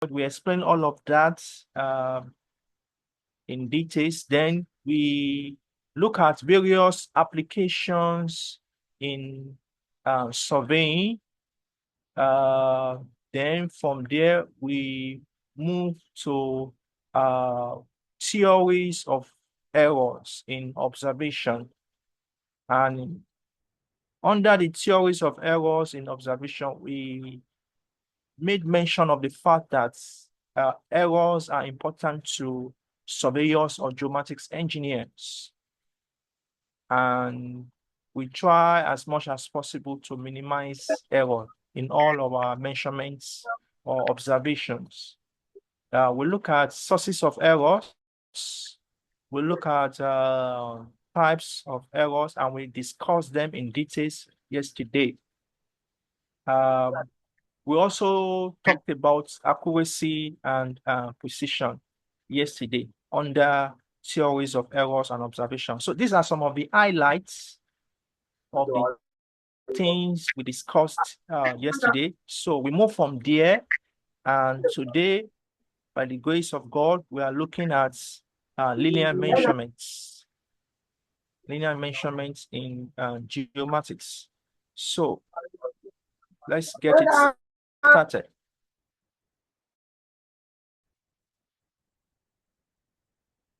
method. We explain all of that in details. Then we look at various applications in surveying. Then from there, we move to theories of errors in observation. And under the theories of errors in observation, we made mention of the fact that errors are important to surveyors or geomatics engineers. And we try as much as possible to minimize error in all of our measurements or observations. We look at sources of errors. We look at types of errors, and we discuss them in details yesterday. We also talked about accuracy and precision yesterday under theories of errors and observation. So these are some of the highlights of the things we discussed yesterday. So we move from there, and today, by the grace of God, we are looking at linear measurements. Linear measurements in geomatics. So let's get it started.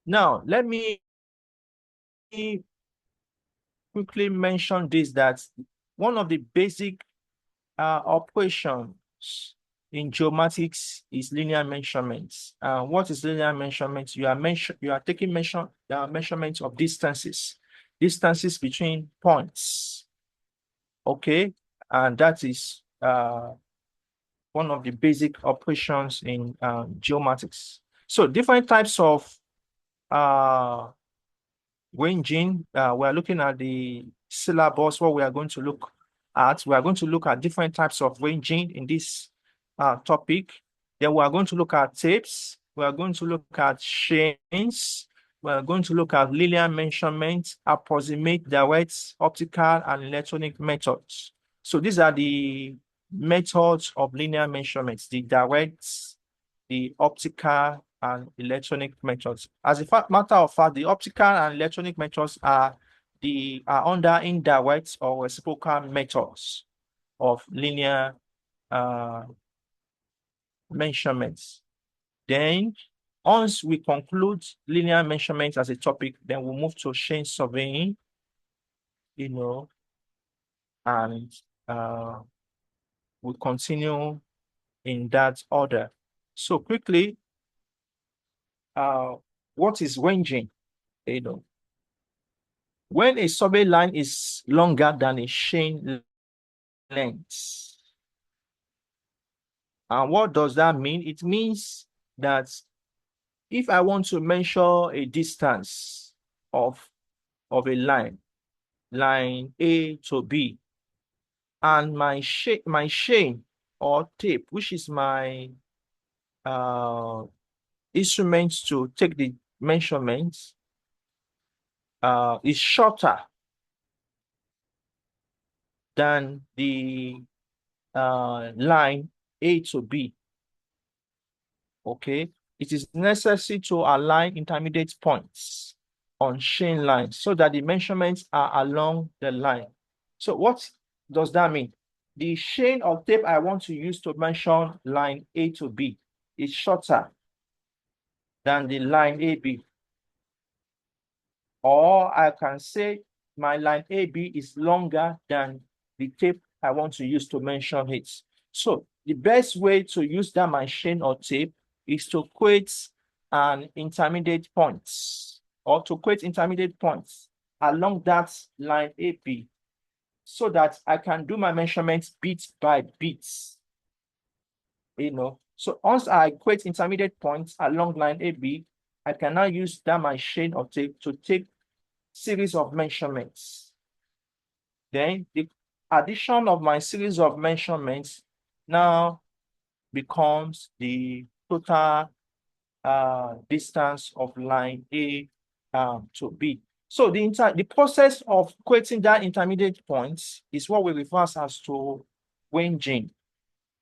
Now, let me quickly mention this, that one of the basic operations in geomatics is linear measurements. What is linear measurements? You are taking measurements of distances between points. Okay, and that is one of the basic operations in geomatics. So different types of ranging. We are looking at the syllabus. What we are going to look at, we are going to look at different types of ranging in this topic. Then we are going to look at tapes. We are going to look at chains. We are going to look at linear measurements, approximate, direct, optical, and electronic methods. So these are the methods of linear measurements: the direct, the optical, and electronic methods. As a matter of fact, the optical and electronic methods are under indirect or reciprocal methods of linear measurements. Then, once we conclude linear measurements as a topic, then we'll move to chain surveying, and we'll continue in that order. So quickly, what is ranging? When a survey line is longer than a chain length. And what does that mean? It means that if I want to measure a distance of a line A to B, and my chain or tape, which is my instrument to take the measurements, is shorter than the line A to B. Okay, it is necessary to align intermediate points on chain lines so that the measurements are along the line. So what does that mean? The chain of tape I want to use to measure line A to B is shorter than the line AB. Or I can say my line AB is longer than the tape I want to use to measure it. So the best way to use that machine or tape is to create an intermediate points, or to create intermediate points along that line AB, so that I can do my measurements bit by bit. So once I create intermediate points along line AB, I can now use that machine or tape to take series of measurements. Then the addition of my series of measurements now becomes the total distance of line A to B. So the process of creating that intermediate points is what we refer as to ranging.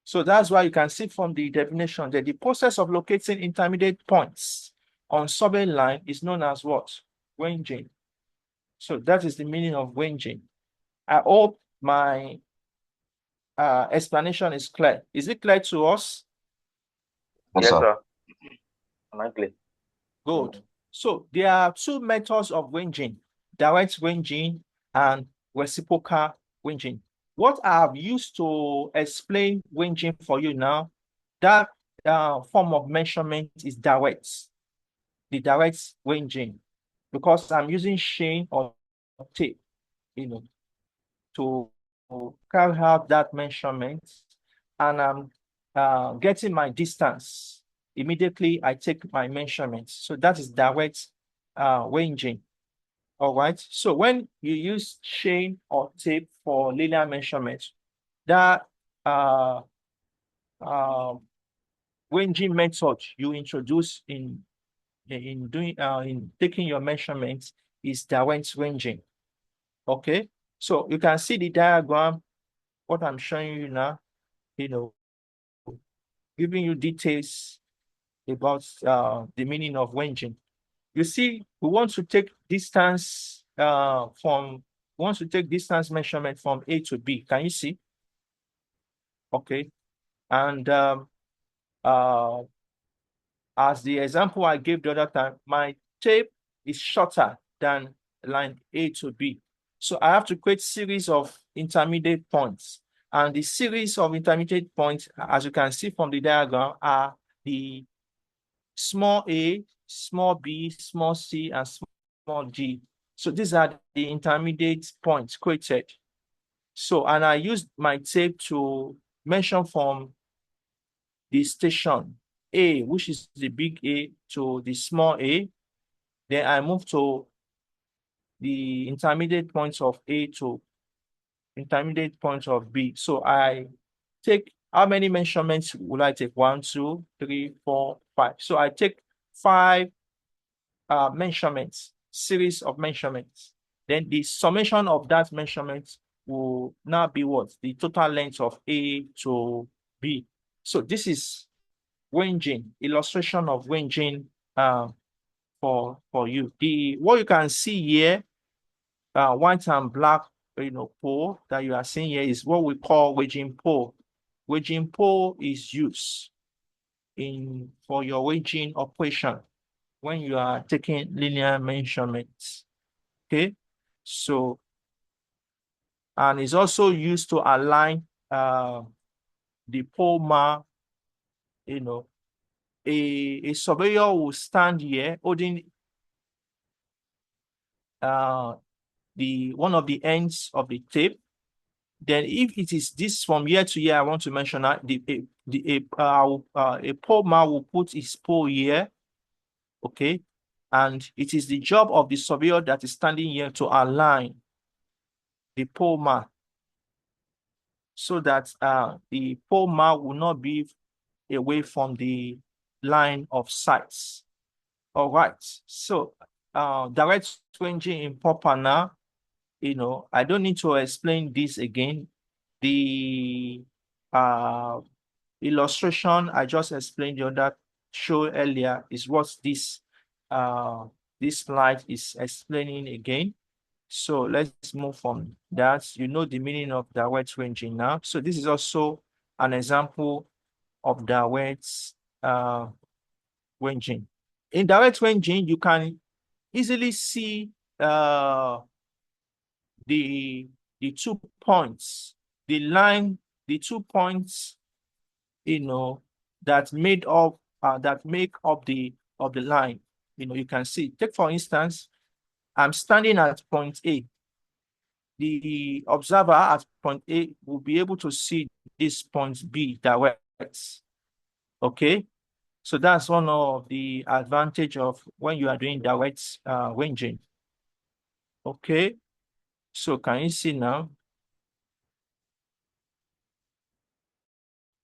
So that's why you can see from the definition that the process of locating intermediate points on survey line is known as what? Ranging. So that is the meaning of ranging. I hope my explanation is clear. Is it clear to us? Yes, sir. Am I clear? Good. So there are two methods of ranging, direct ranging and reciprocal ranging. What I've used to explain ranging for you now, that form of measurement is direct, the direct ranging, because I'm using chain or tape, to carry out that measurement, and I'm getting my distance. Immediately, I take my measurements. So that is direct ranging. All right. So when you use chain or tape for linear measurements, that ranging method you introduce in taking your measurements is direct ranging. Okay. So you can see the diagram, what I'm showing you now, giving you details about the meaning of ranging. You see, we want to take distance measurement from A to B. Can you see? Okay. And as the example I gave the other time, my tape is shorter than line A to B. So I have to create series of intermediate points. And the series of intermediate points, as you can see from the diagram, are the small a, small b, small c, and small d. So these are the intermediate points created. So, and I used my tape to measure from the station A, which is the big A, to the small a. Then I move to the intermediate points of A to intermediate points of B. So I take, how many measurements will I take? 1, 2, 3, 4, 5. So I take 5 measurements, series of measurements. Then the summation of that measurement will now be what? The total length of A to B. So this is ranging, illustration of ranging for you. What you can see here, white and black, pole that you are seeing here is what we call wedging pole. Wedging pole is used for your wedging operation when you are taking linear measurements. Okay, so, and it's also used to align the pole mark. A surveyor will stand here holding one of the ends of the tape. Then if it is this from year to year, I want to mention that a pole man will put his pole here, okay? And it is the job of the surveyor that is standing here to align the pole man so that the pole man will not be away from the line of sight. All right, so direct ranging in proper now. I don't need to explain this again. The illustration I just explained the other show earlier is what this slide is explaining again. So let's move from that. You know the meaning of direct ranging now. So this is also an example of direct ranging. In direct ranging, you can easily see the 2 points, the 2 points, that make up the line. You can see. Take for instance, I'm standing at point A. The observer at point A will be able to see this point B direct. Okay, so that's one of the advantage of when you are doing direct ranging. Okay, so can you see now?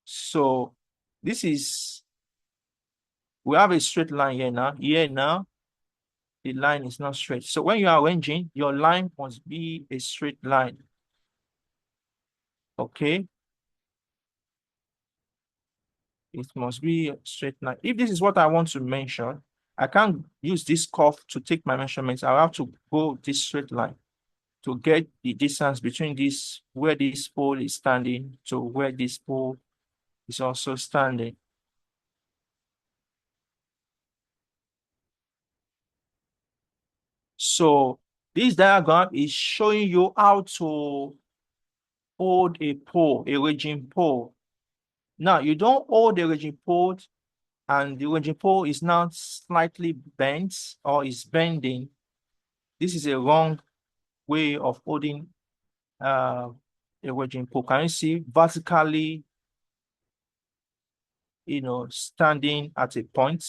So this is, we have a straight line here now. Here now, the line is not straight. So when you are arranging, your line must be a straight line. Okay. It must be a straight line. If this is what I want to mention, I can't use this curve to take my measurements. I'll have to go this straight line to get the distance between this, where this pole is standing, to where this pole is also standing. So this diagram is showing you how to hold a pole, a ranging pole. Now, you don't hold the ranging pole and the ranging pole is now slightly bent or is bending. This is a wrong way of holding a ranging pole. Can you see vertically, standing at a point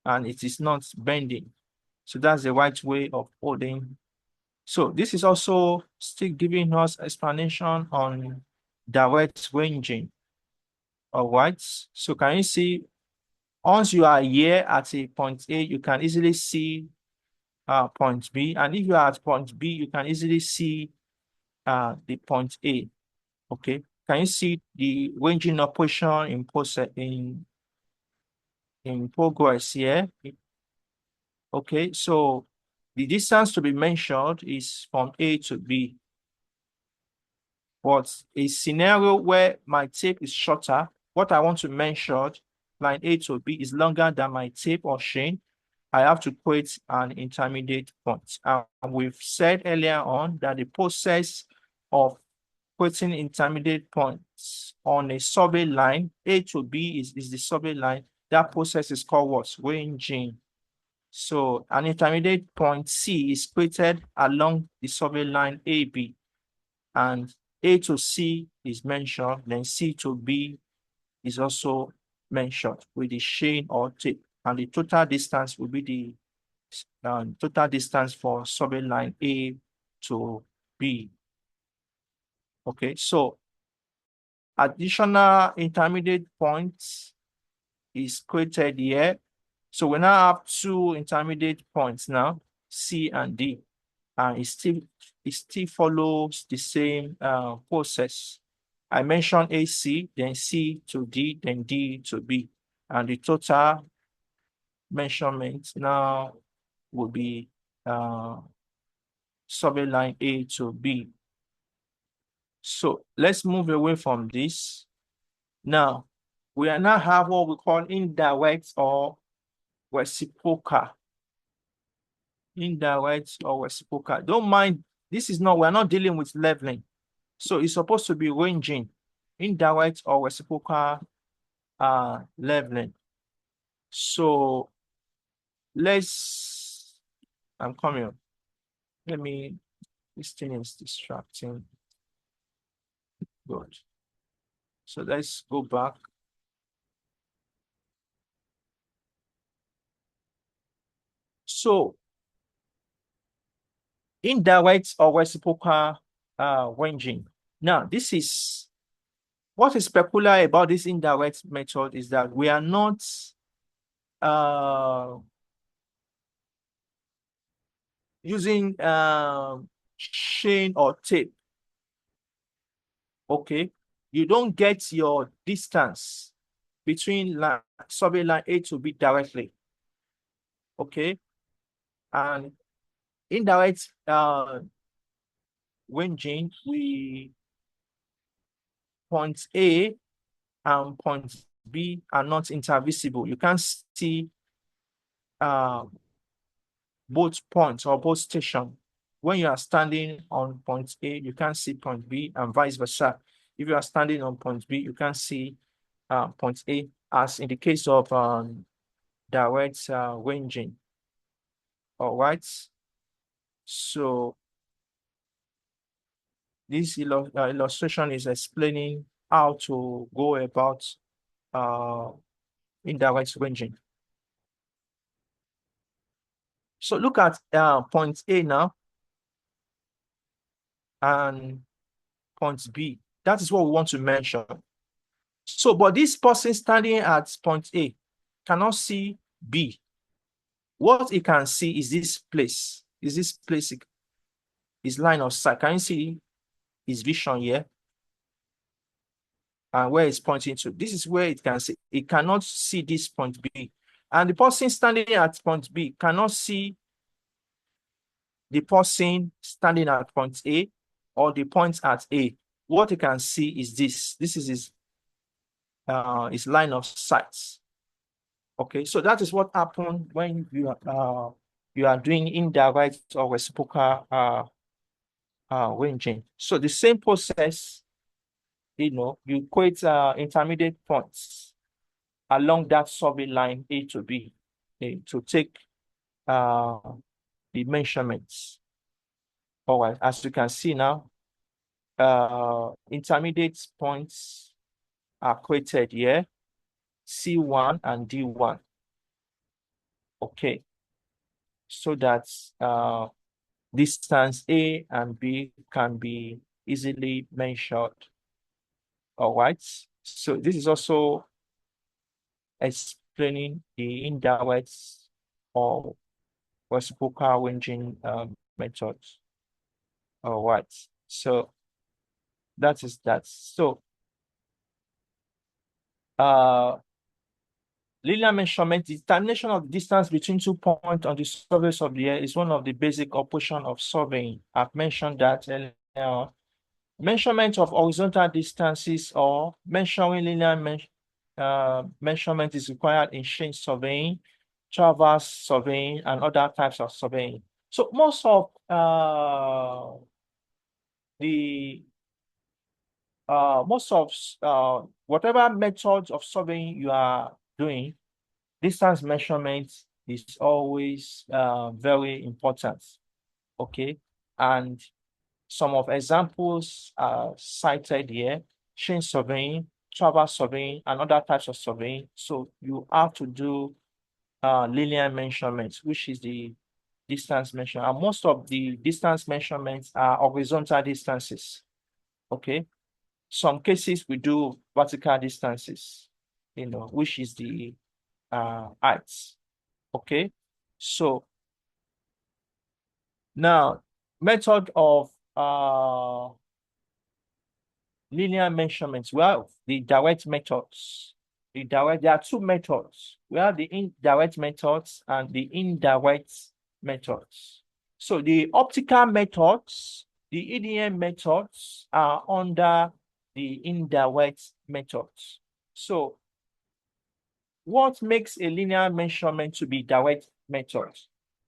and it is not bending? So that's the right way of holding. So this is also still giving us explanation on direct ranging. All right. So can you see, once you are here at a point A, you can easily see point B. And if you are at point B, you can easily see the point A. Okay. Can you see the ranging operation in progress here? Okay. So the distance to be measured is from A to B. But a scenario where my tape is shorter, what I want to measure, line A to B, is longer than my tape or chain, I have to create an intermediate point. And we've said earlier on that the process of putting intermediate points on a survey line, A to B is the survey line. That process is called what? Ranging. So an intermediate point C is created along the survey line AB. And A to C is mentioned, then C to B is also mentioned with the chain or tape. And the total distance will be the total distance for survey line A to B. Okay, so additional intermediate points is created here. So we now have two intermediate points now, C and D. And it still follows the same process. I mentioned AC, then C to D, then D to B. And the total measurement now will be survey line A to B. So let's move away from this. Now, we are now have what we call indirect or reciprocal. Indirect or reciprocal. Don't mind, we're not dealing with leveling. So it's supposed to be ranging, indirect or reciprocal leveling. So I'm coming. This thing is distracting. Good. So let's go back. So indirect or reciprocal ranging. Now, what is peculiar about this indirect method is that we are not using chain or tape. Okay, you don't get your distance between survey line A to B directly. Okay, and indirect ranging, point A and point B are not intervisible. You can't see both points or both stations. When you are standing on point A, you can't see point B, and vice versa. If you are standing on point B, you can't see point A, as in the case of direct ranging. All right. So this illustration is explaining how to go about indirect ranging. So look at point A now and point B. That is what we want to mention. So, but this person standing at point A cannot see B. What he can see is this place. His line of sight. Can you see his vision here? and where it's pointing to. This is where it can see. It cannot see this point B. And the person standing at point B cannot see the person standing at point A or the point at A. What you can see is this. This is his line of sight. Okay, so that is what happened when you are doing indirect or reciprocal ranging. So the same process, you create intermediate points along that survey line A to B to take the measurements. All right, as you can see now, intermediate points are created here, C1 and D1. Okay, so that distance A and B can be easily measured. All right, so this is also explaining the indirect or reciprocal ranging methods. All right, so that is that. So linear measurement, the determination of the distance between 2 points on the surface of the earth is one of the basic operations of surveying. I've mentioned that earlier. Measurement of horizontal distances or measuring linear measurement is required in change surveying, traverse surveying, and other types of surveying. So most of whatever methods of surveying you are doing, distance measurement is always very important. Okay, and some of examples are cited here: change surveying, traverse surveying, and other types of surveying. So you have to do linear measurements, which is the distance measurement. And most of the distance measurements are horizontal distances. Okay, some cases we do vertical distances, which is the heights. Okay, so now method of linear measurements. We have the direct methods. There are two methods. We have the indirect methods and the indirect methods. So the optical methods, the EDM methods are under the indirect methods. So what makes a linear measurement to be direct method?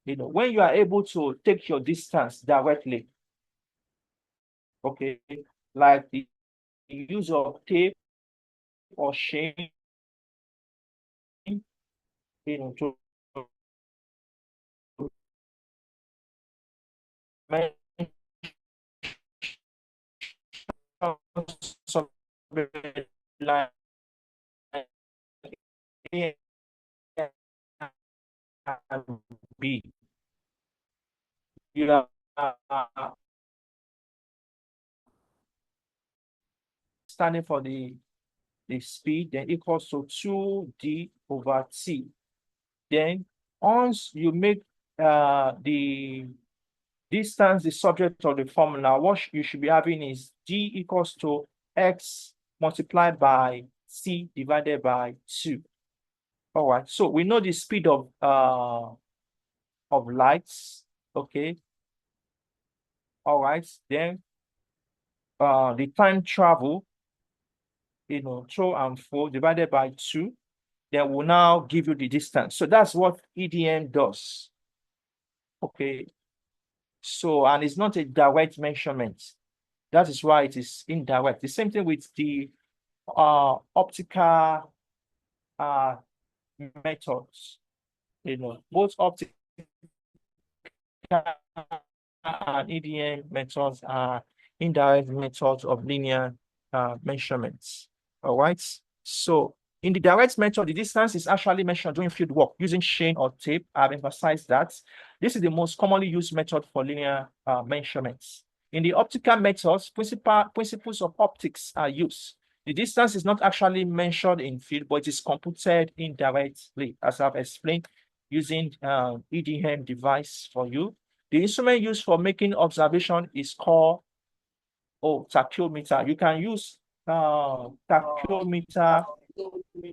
When you are able to take your distance directly, okay, like the use of tape or chain, to measure something like A and B. You are standing for the speed, then equals to 2D over T. Then once you make the distance the subject of the formula, what you should be having is D equals to X multiplied by C divided by 2. All right, so we know the speed of lights. Okay. All right, then the time travel, to and fro divided by 2, then will now give you the distance. So that's what EDM does. Okay. So, and it's not a direct measurement. That is why it is indirect. The same thing with the optical methods. Both optical and EDM methods are indirect methods of linear measurements. All right. So in the direct method, the distance is actually measured during field work using chain or tape. I've emphasized that. This is the most commonly used method for linear measurements. In the optical methods, principles of optics are used. The distance is not actually measured in field, but it is computed indirectly, as I've explained, using EDM device for you. The instrument used for making observation is called tachymeter. You can use tachymeter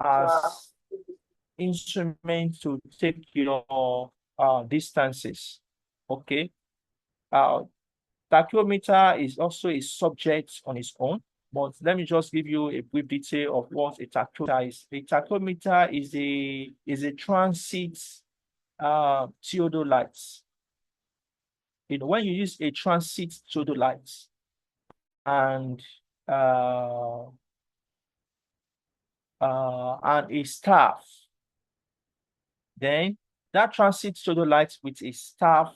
as instrument to take your distances. Okay. Tachymeter is also a subject on its own, but let me just give you a brief detail of what a tachymeter is. A tachymeter is a transit theodolite. You know, when you use a transit theodolite and a staff, then that transit theodolite with a staff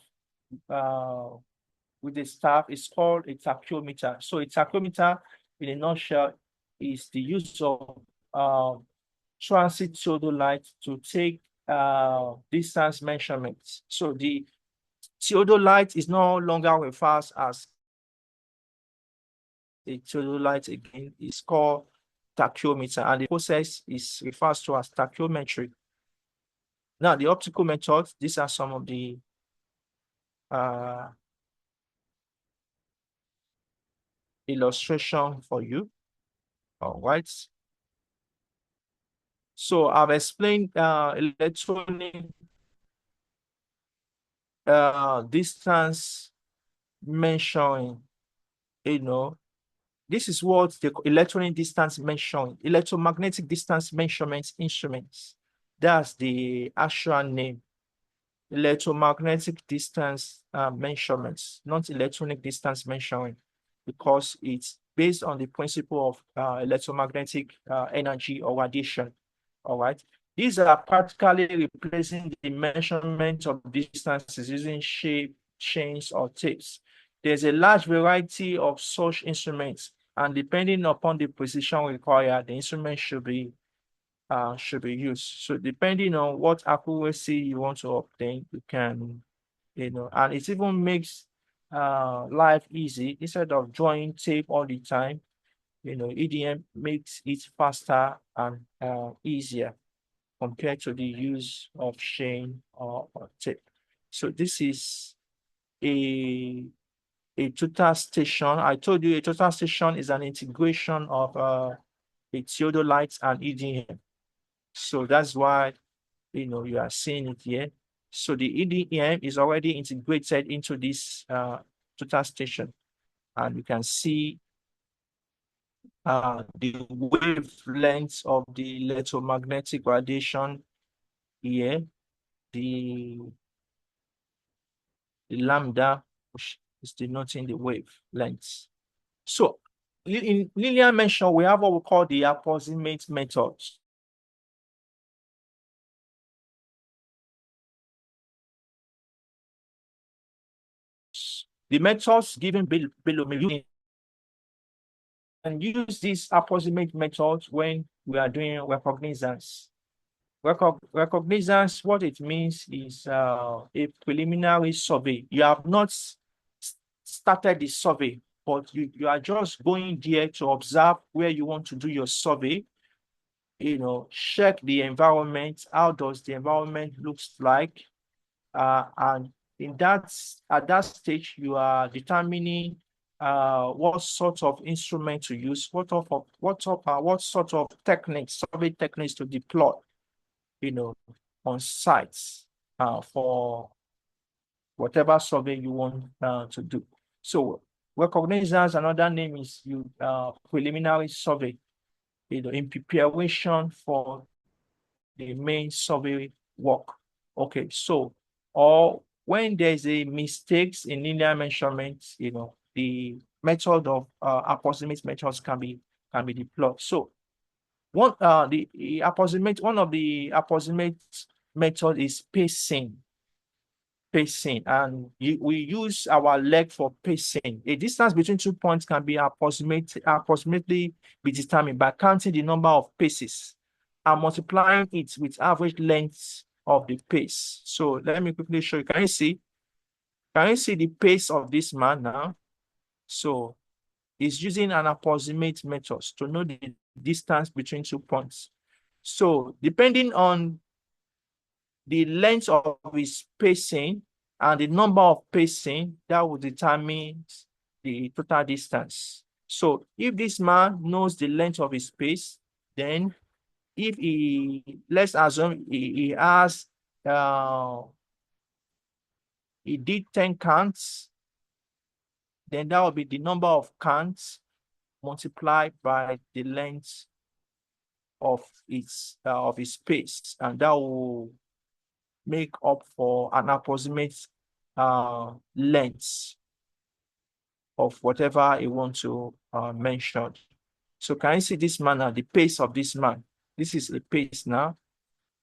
is called a tachymeter. So a tachymeter, in a nutshell, is the use of transit theodolite to take distance measurements. So the theodolite is no longer referred as a theodolite again. It's called tachymeter, and the process is referred to as tachyometry. Now, the optical methods, these are some of the illustration for you. All right. So I've explained electronic distance measuring. You know, this is what the electronic distance measuring, electromagnetic distance measurement instruments. That's the actual name. Electromagnetic distance measurements, not electronic distance measuring, because it's based on the principle of electromagnetic energy or radiation. All right. These are practically replacing the measurement of distances using shape, chains, or tapes. There's a large variety of such instruments, and depending upon the precision required, the instrument should be used. So depending on what accuracy you want to obtain, you can, and it even makes life easy. Instead of drawing tape all the time, EDM makes it faster and easier compared to the use of chain or tape. So this is a total station. I told you a total station is an integration of a theodolite and EDM. So that's why you are seeing it here. So the EDM is already integrated into this total station, and you can see the wavelengths of the electromagnetic radiation here, the lambda, which is denoting the wavelengths. So in linear measure, we have what we call the approximate method. The methods given below may and use this approximate method when we are doing recognizance. Recognizance, what it means is a preliminary survey. You have not started the survey, but you are just going there to observe where you want to do your survey. Check the environment. How does the environment looks like? And at that stage, you are determining what sort of instrument to use, what sort of techniques, survey techniques to deploy, on sites for whatever survey you want to do. So recognizance, another name is preliminary survey, in preparation for the main survey work. Okay, so or when there's a mistakes in linear measurements, the method of approximate methods can be deployed. So one of the approximate method is pacing. And we use our leg for pacing. A distance between 2 points can be approximately be determined by counting the number of paces and multiplying it with average length of the pace. So let me quickly show you. Can you see the pace of this man now? So it's using an approximate method to know the distance between 2 points. So depending on the length of his pacing and the number of pacing, that will determine the total distance. So if this man knows the length of his pace, then if let's assume he has, he did 10 counts, then that will be the number of counts multiplied by the length of his pace, and that will make up for an approximate length of whatever you want to mention. So can you see this man now, the pace of this man? This is a pace now.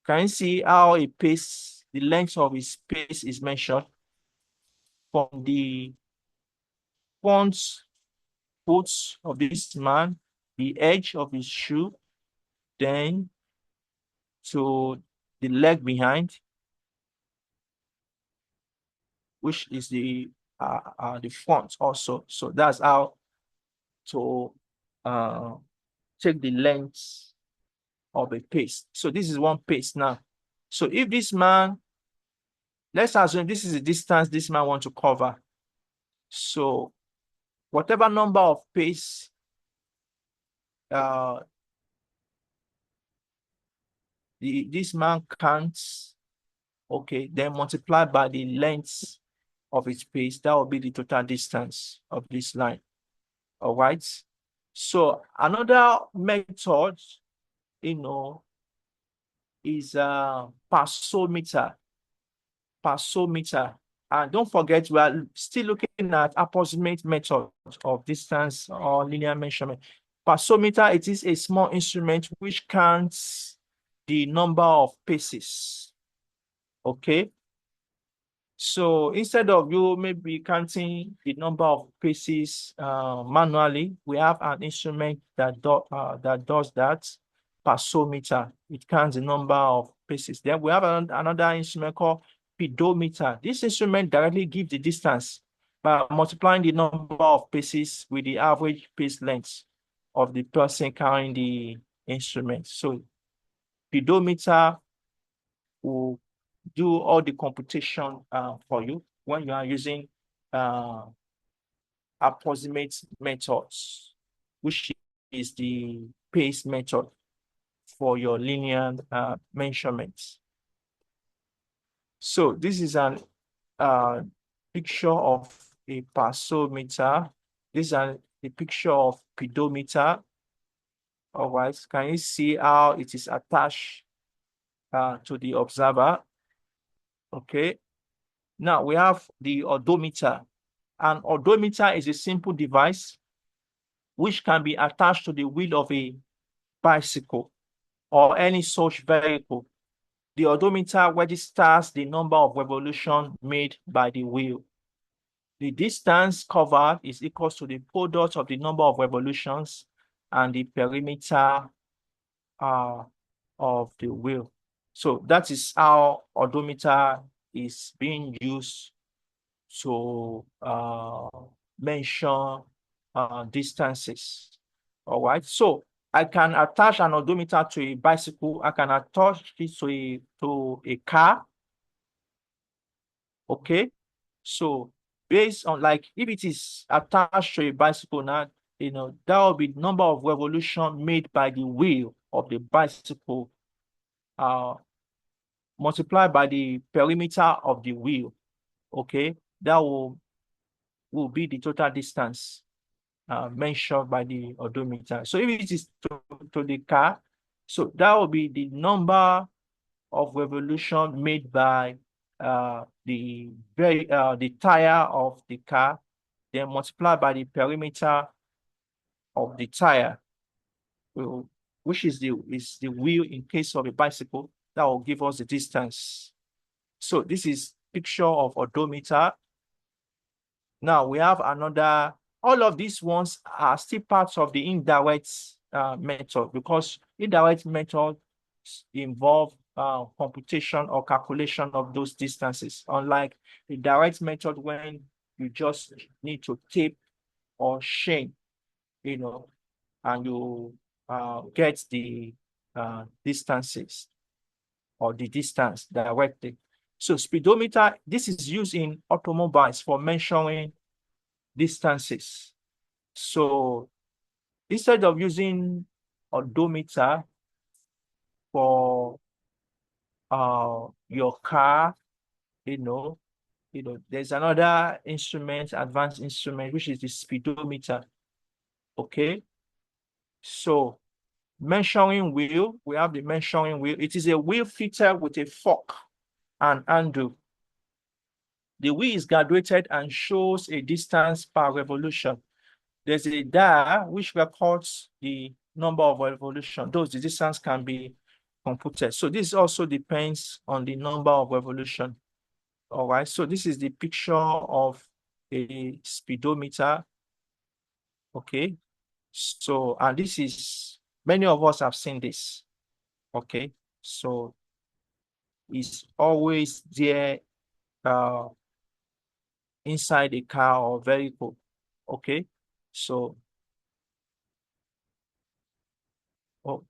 Can you see how a pace, the length of his pace is measured from the front foot of this man, the edge of his shoe, then to the leg behind, which is the front also. So that's how to take the length of a pace. So this is one pace now. So if this man, let's assume this is the distance this man wants to cover. So whatever number of pace this man counts, okay, then multiply by the length of its pace, that will be the total distance of this line. All right. So another method, is parsometer. And don't forget, we are still looking at approximate method of distance or linear measurement. Parsometer, it is a small instrument which counts the number of paces. Okay. So instead of you maybe counting the number of paces manually, we have an instrument that does that. Parsometer. It counts the number of paces. Then we have another instrument called pedometer. This instrument directly gives the distance by multiplying the number of paces with the average pace length of the person carrying the instrument. So pedometer will do all the computation for you when you are using approximate methods, which is the pace method for your linear measurements. So this is an picture of a parsometer. This is a picture of pedometer. All right, can you see how it is attached to the observer? Okay. Now we have the odometer. An odometer is a simple device which can be attached to the wheel of a bicycle or any such vehicle. The odometer registers the number of revolutions made by the wheel. The distance covered is equal to the product of the number of revolutions and the perimeter of the wheel. So that is how odometer is being used to mention distances. All right. So I can attach an odometer to a bicycle. I can attach it to a car. Okay. So based on, like, if it is attached to a bicycle now, that will be the number of revolutions made by the wheel of the bicycle multiplied by the perimeter of the wheel. Okay. That will be the total distance measured by the odometer. So if it is to the car, so that will be the number of revolution made by the tire of the car, then multiplied by the perimeter of the tire, which is the wheel in case of a bicycle. That will give us the distance. So this is picture of odometer. Now we have another. All of these ones are still parts of the indirect method, because indirect methods involve computation or calculation of those distances, unlike the direct method when you just need to tape or chain, and you get the distances or the distance directly. So speedometer, this is used in automobiles for measuring distances. So instead of using odometer for your car, there's another instrument, advanced instrument, which is the speedometer. Okay. So measuring wheel, we have the measuring wheel. It is a wheel fitted with a fork and handle. The wheel is graduated and shows a distance per revolution. There's a dial which records the number of revolution. Those the distance can be computed. So this also depends on the number of revolution. All right. So this is the picture of a speedometer. Okay. So, and this is, many of us have seen this. Okay. So it's always there inside a car or vehicle. Okay. So, oh,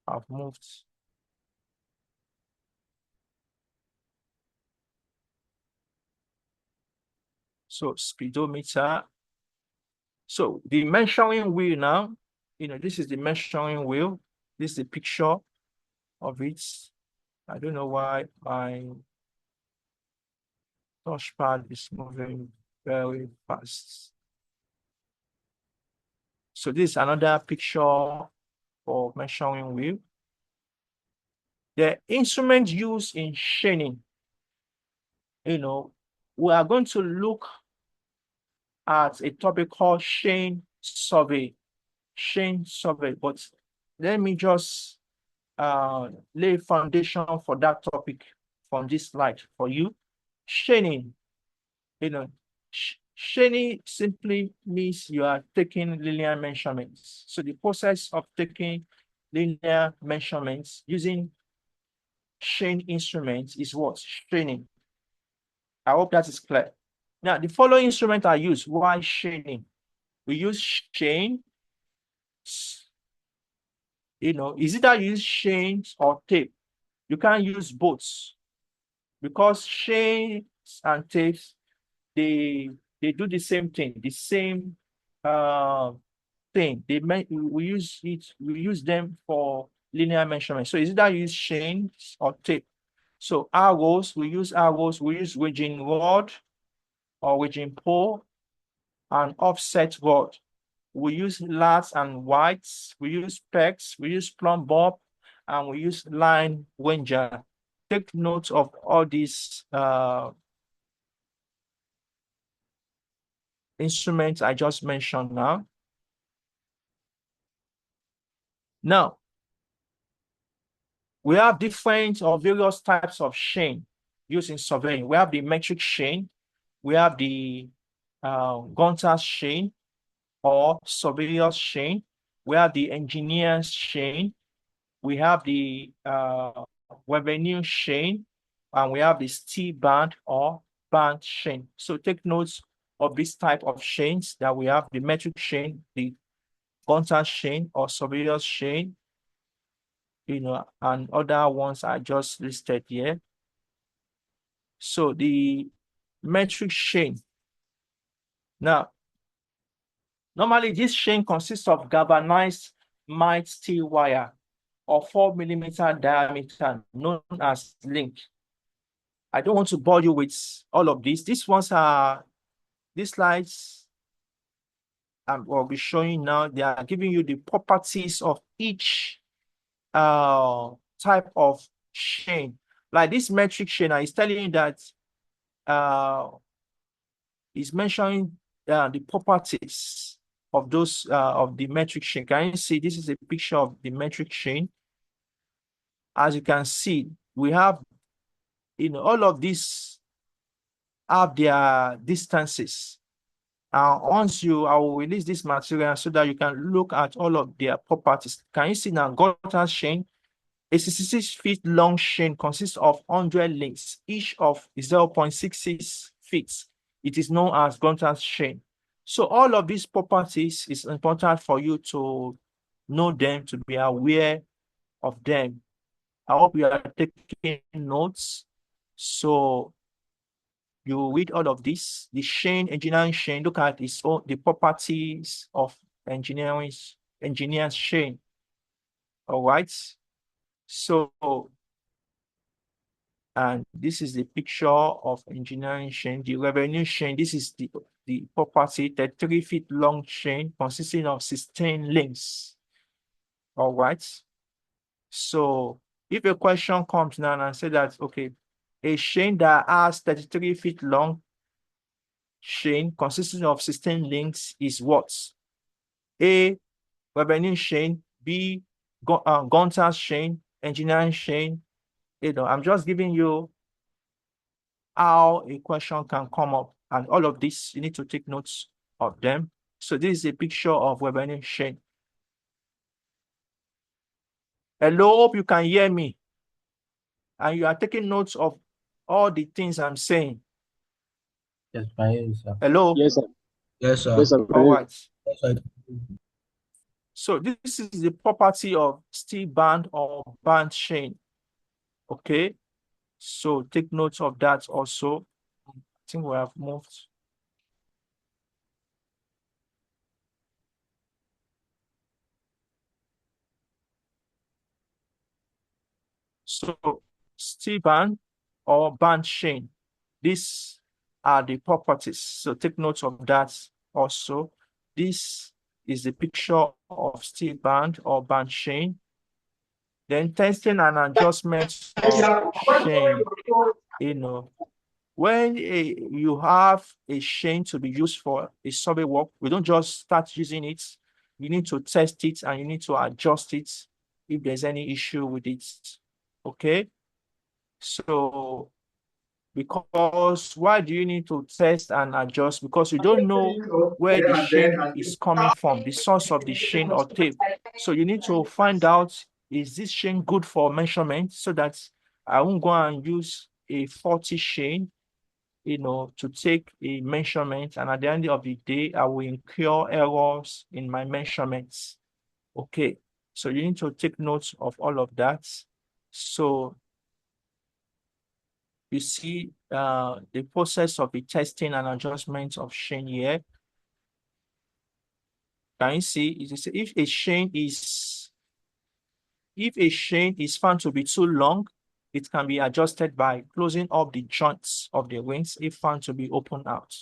I've moved. So speedometer. So the measuring wheel now, this is the measuring wheel. This is the picture of it. I don't know why my touchpad is moving very fast. So this is another picture for measuring wheel. The instrument used in chaining, we are going to look at a topic called chain survey. Chain survey, but let me just lay foundation for that topic from this slide for you. Chaining, chaining simply means you are taking linear measurements. So the process of taking linear measurements using chain instruments is what? Chaining. I hope that is clear. Now, the following instruments are used while chaining. We use chain. Is it that you use chains or tape? You can't use both because chains and tapes, they do the same thing, the same thing. We use them for linear measurement. So is it that you use chains or tape? So arrows, we use wedging rod or wedging pole and offset rod. We use lats and whites, we use pegs, we use plumb bob, and we use line winger. Take note of all these instruments I just mentioned now. Now, we have different or various types of chain used in surveying. We have the metric chain, we have the Gunter's chain or surveyor's chain, we have the engineer's chain, we have the revenue chain, and we have the steel band or band chain. So take notes of this type of chains that we have: the metric chain, the Gunter's chain or surveyor's chain, and other ones I just listed here. So the metric chain. Now, normally this chain consists of galvanized mild steel wire or 4 millimeter diameter known as link. I don't want to bore you with all of this. These slides I'll be showing now. They are giving you the properties of each type of chain. Like this metric chain, is telling you that is mentioning the properties of those of the metric chain. Can you see this is a picture of the metric chain? As you can see, we have all of these have their distances. Once I will release this material so that you can look at all of their properties. Can you see now? Gunter's chain, a 66 feet long chain consists of 100 links, each of 0.66 feet. It is known as Gunter's chain. So all of these properties is important for you to know them, to be aware of them. I hope you are taking notes. So you read all of this. The chain, engineering chain, look at the properties of engineer's chain. All right. So, and this is the picture of engineering chain, the revenue chain. This is the property, the 3 feet long chain consisting of 16 links. All right. So if a question comes now and say that, okay, a chain that has 33 feet long chain consisting of 16 links is what? A, revenue chain, B, Gunter's chain, engineering chain. I'm just giving you how a question can come up, and all of this, you need to take notes of them. So this is a picture of revenue chain. Hello, hope you can hear me. And you are taking notes of all the things I'm saying. Yes, I hear you, sir. Hello? Yes, sir. Yes, sir. Yes, sir. All right. Yes, sir. So this is the property of steel band or band chain. Okay. So take notes of that also. I think we have moved. So steel band or band chain, these are the properties. So take notes of that also. This is the picture of steel band or band chain. Then testing and adjustment of chain. When you have a chain to be used for a survey work, we don't just start using it. You need to test it and you need to adjust it if there's any issue with it. Okay. So, because why do you need to test and adjust? Because you don't know where the chain is coming from, the source of the chain or tape. So you need to find out, is this chain good for measurement, so that I won't go and use a faulty chain, to take a measurement, and at the end of the day, I will incur errors in my measurements. Okay, so you need to take notes of all of that. So you see the process of the testing and adjustment of chain here. Can you see? If a chain is found to be too long, it can be adjusted by closing up the joints of the wings if found to be open out,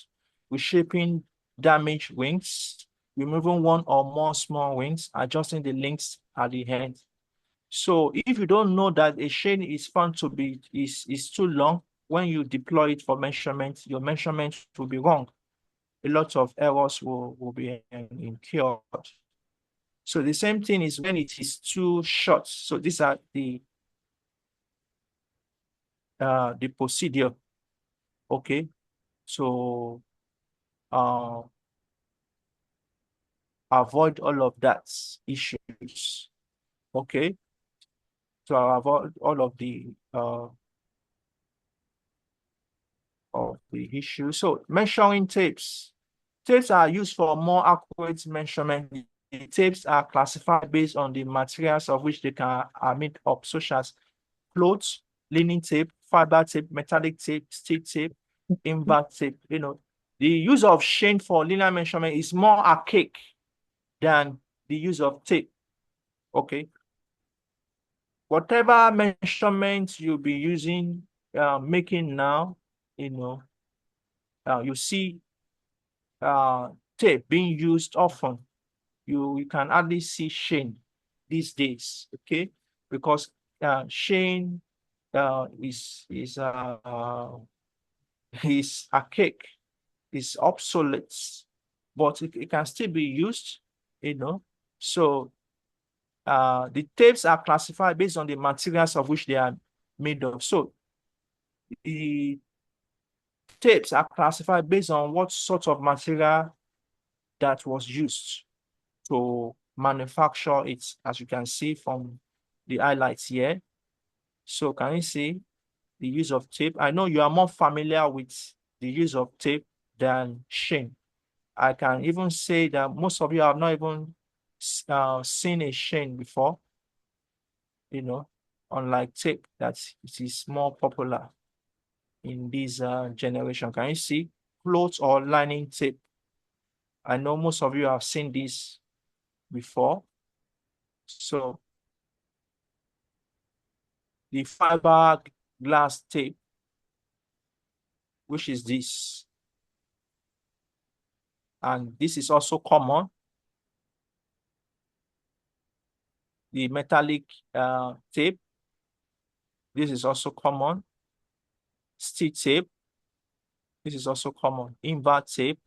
reshaping damaged wings, removing one or more small wings, adjusting the links at the end. So if you don't know that a chain is found to be is too long, when you deploy it for measurement, your measurement will be wrong. A lot of errors will be incurred. So the same thing is when it is too short. So these are the procedure. Okay. So avoid all of that issues. Okay. To avoid all of the issue. So measuring tapes. Tapes are used for more accurate measurement. The tapes are classified based on the materials of which they are made up, such as cloth, linen tape, fiber tape, metallic tape, steel tape, invert tape. The use of chain for linear measurement is more archaic than the use of tape. Okay. Whatever measurements you'll be using, making now, you see tape being used often. You can hardly see chain these days, okay? Because chain is archaic, is obsolete, but it can still be used, So the tapes are classified based on the materials of which they are made of. So the tapes are classified based on what sort of material that was used to manufacture it, as you can see from the highlights here. So can you see the use of tape? I know you are more familiar with the use of tape than chain. I can even say that most of you have not even seen a chain before, unlike tape, that it is more popular in this generation. Can you see cloth or lining tape? I know most of you have seen this before. So the fiberglass tape, which is this, and this is also common. The metallic tape, this is also common. Steel tape, this is also common. Invert tape.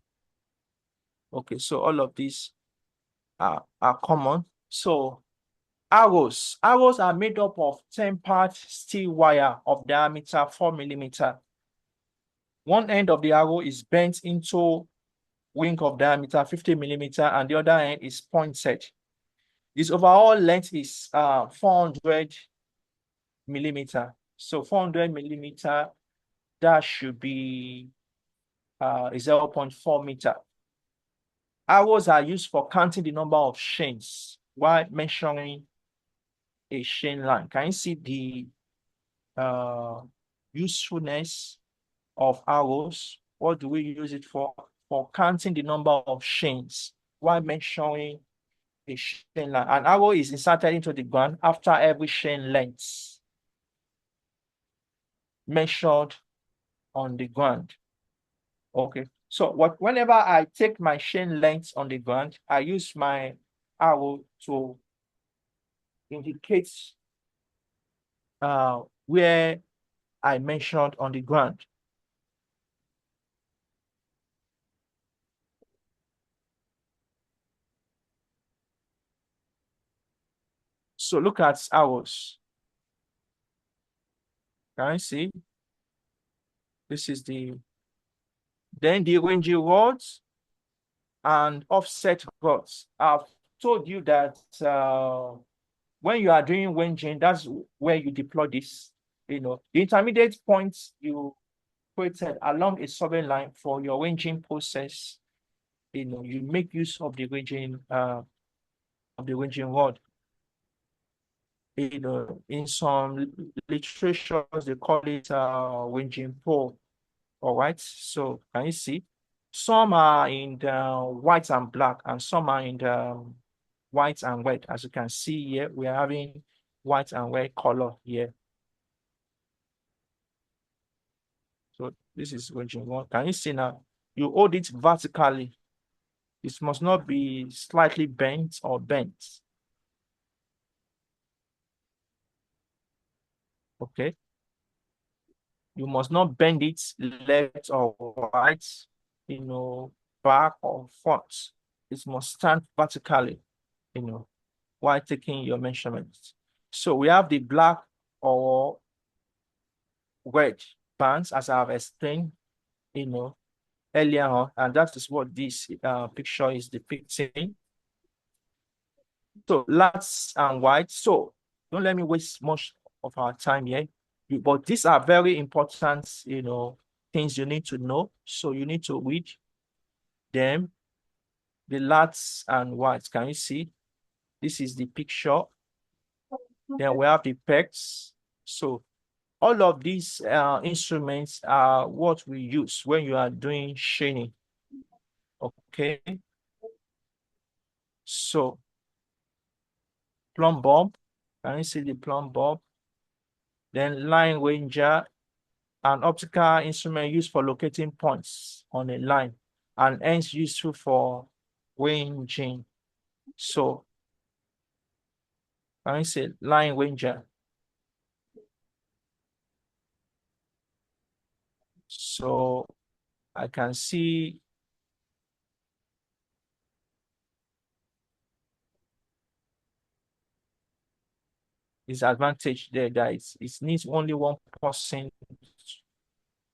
Okay, so all of these are common. So arrows are made up of tempered steel wire of diameter 4 millimeter. One end of the arrow is bent into wing of diameter 50 millimeter, and the other end is pointed. Its overall length is 400 millimeter. So 400 millimeter, that should be 0.4 meter. Arrows are used for counting the number of chains while measuring a chain line. Can you see the usefulness of arrows? What do we use it for? For counting the number of chains while measuring a chain line. An arrow is inserted into the ground after every chain length measured on the ground. Okay, so whenever I take my chain length on the ground, I use my arrow to indicate where I measured on the ground. So look at arrows. Can you see? This is then the ranging rods and offset rods. I've told you that when you are doing ranging, that's where you deploy this. The intermediate points you created along a survey line for your ranging process. You make use of the ranging rod. In some literatures, they call it ranging pole. All right, so can you see? Some are in the white and black, and some are in the white and red. As you can see here, we are having white and red color here. So this is ranging one. Can you see now? You hold it vertically. It must not be slightly bent or bent. Okay. You must not bend it left or right, back or front. It must stand vertically, while taking your measurements. So we have the black or red bands, as I have explained, earlier on, and that is what this picture is depicting. So blacks and white. So don't let me waste much of our time here. But these are very important, things you need to know. So you need to read them. The lats and whites. Can you see? This is the picture. Then we have the pegs. So all of these instruments are what we use when you are doing chaining. Okay. So plumb bob. Can you see the plumb bob? Then line ranger, an optical instrument used for locating points on a line and hence useful for ranging. So can you see line ranger? So I can see this advantage there, guys. It needs only 1%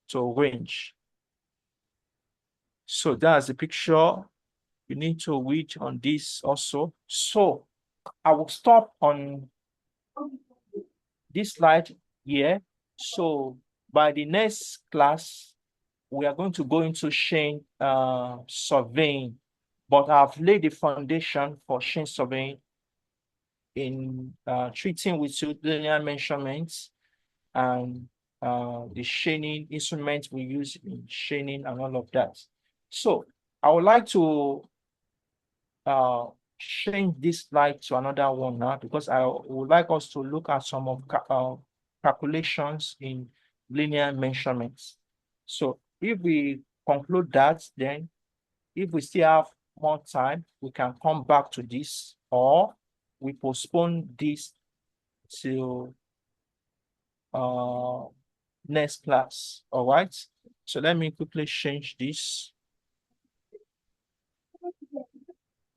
to range. So that's the picture. You need to read on this also. So I will stop on this slide here. So by the next class, we are going to go into chain surveying, but I've laid the foundation for chain surveying in treating with linear measurements and the chaining instruments we use in chaining and all of that. So I would like to change this slide to another one now because I would like us to look at some of calculations in linear measurements. So if we conclude that, then if we still have more time, we can come back to this, or we postpone this to next class. All right. So let me quickly change this.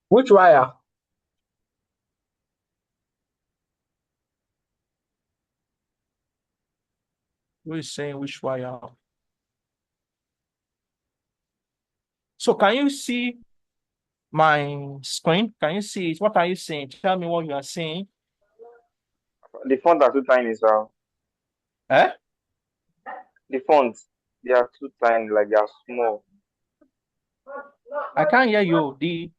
Which wire? Who is saying which wire? So can you see my screen? Can you see it? What are you saying? Tell me what you are saying. The fonts are too tiny, sir. Eh? The fonts, they are too tiny, like they are small. I can't hear you. The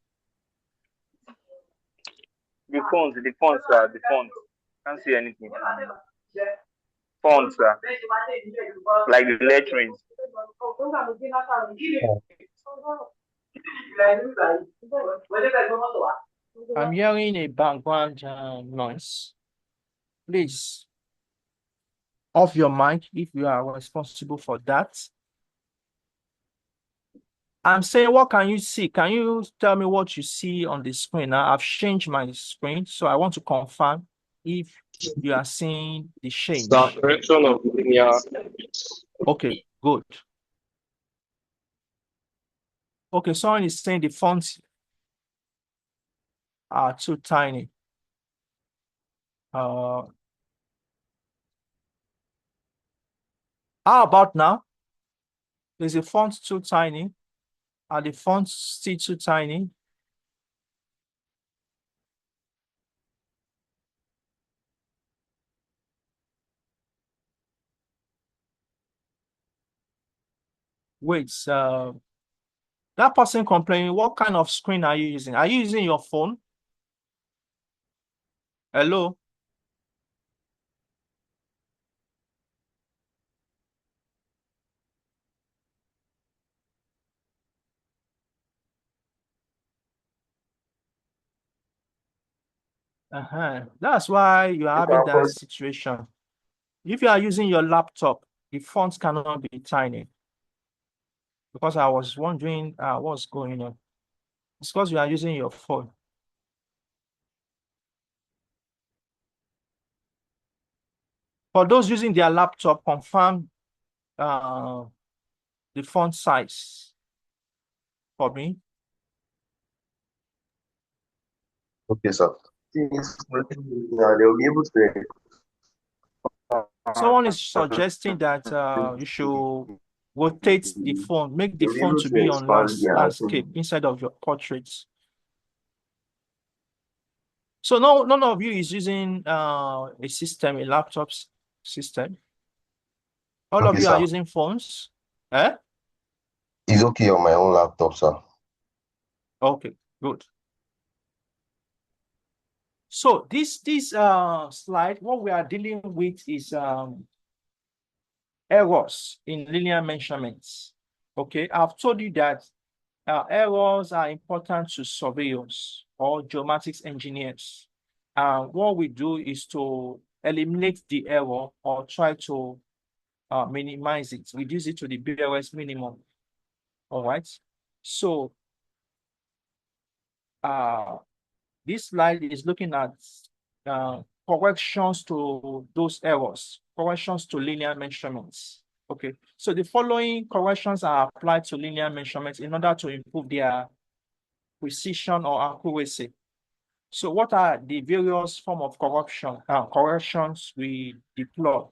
fonts, sir, the fonts. Can't see anything. Fonts, sir. Like the letterings. I'm hearing a background noise. Please off your mic if you are responsible for that. I'm saying, what can you see? Can you tell me what you see on the screen now? I've changed my screen, so I want to confirm if you are seeing the change. The correction of linear. Okay, good. Okay, someone is saying the fonts are too tiny. How about now? Is the font too tiny? Are the fonts still too tiny? Wait, that person complaining, what kind of screen are you using? Are you using your phone? Hello? That's why you are having that situation. If you are using your laptop, the fonts cannot be tiny. Because I was wondering what's going on. It's because you are using your phone. For those using their laptop, confirm the font size for me. Okay, sir. They'll be able to. Someone is suggesting that you should rotate the phone, make the They'll be phone able to to be on expand their landscape instead of your portraits. So none of you is using a system, a laptop system. All of Okay, you are sir. using phones. Eh? It's okay on my own laptop, sir. Okay, good. So this slide, what we are dealing with is errors in linear measurements. Okay, I've told you that errors are important to surveyors or geomatics engineers. What we do is to eliminate the error or try to minimize it, reduce it to the barest minimum. All right. So this slide is looking at corrections to those errors, corrections to linear measurements. Okay, so the following corrections are applied to linear measurements in order to improve their precision or accuracy. So what are the various forms of corrections we deploy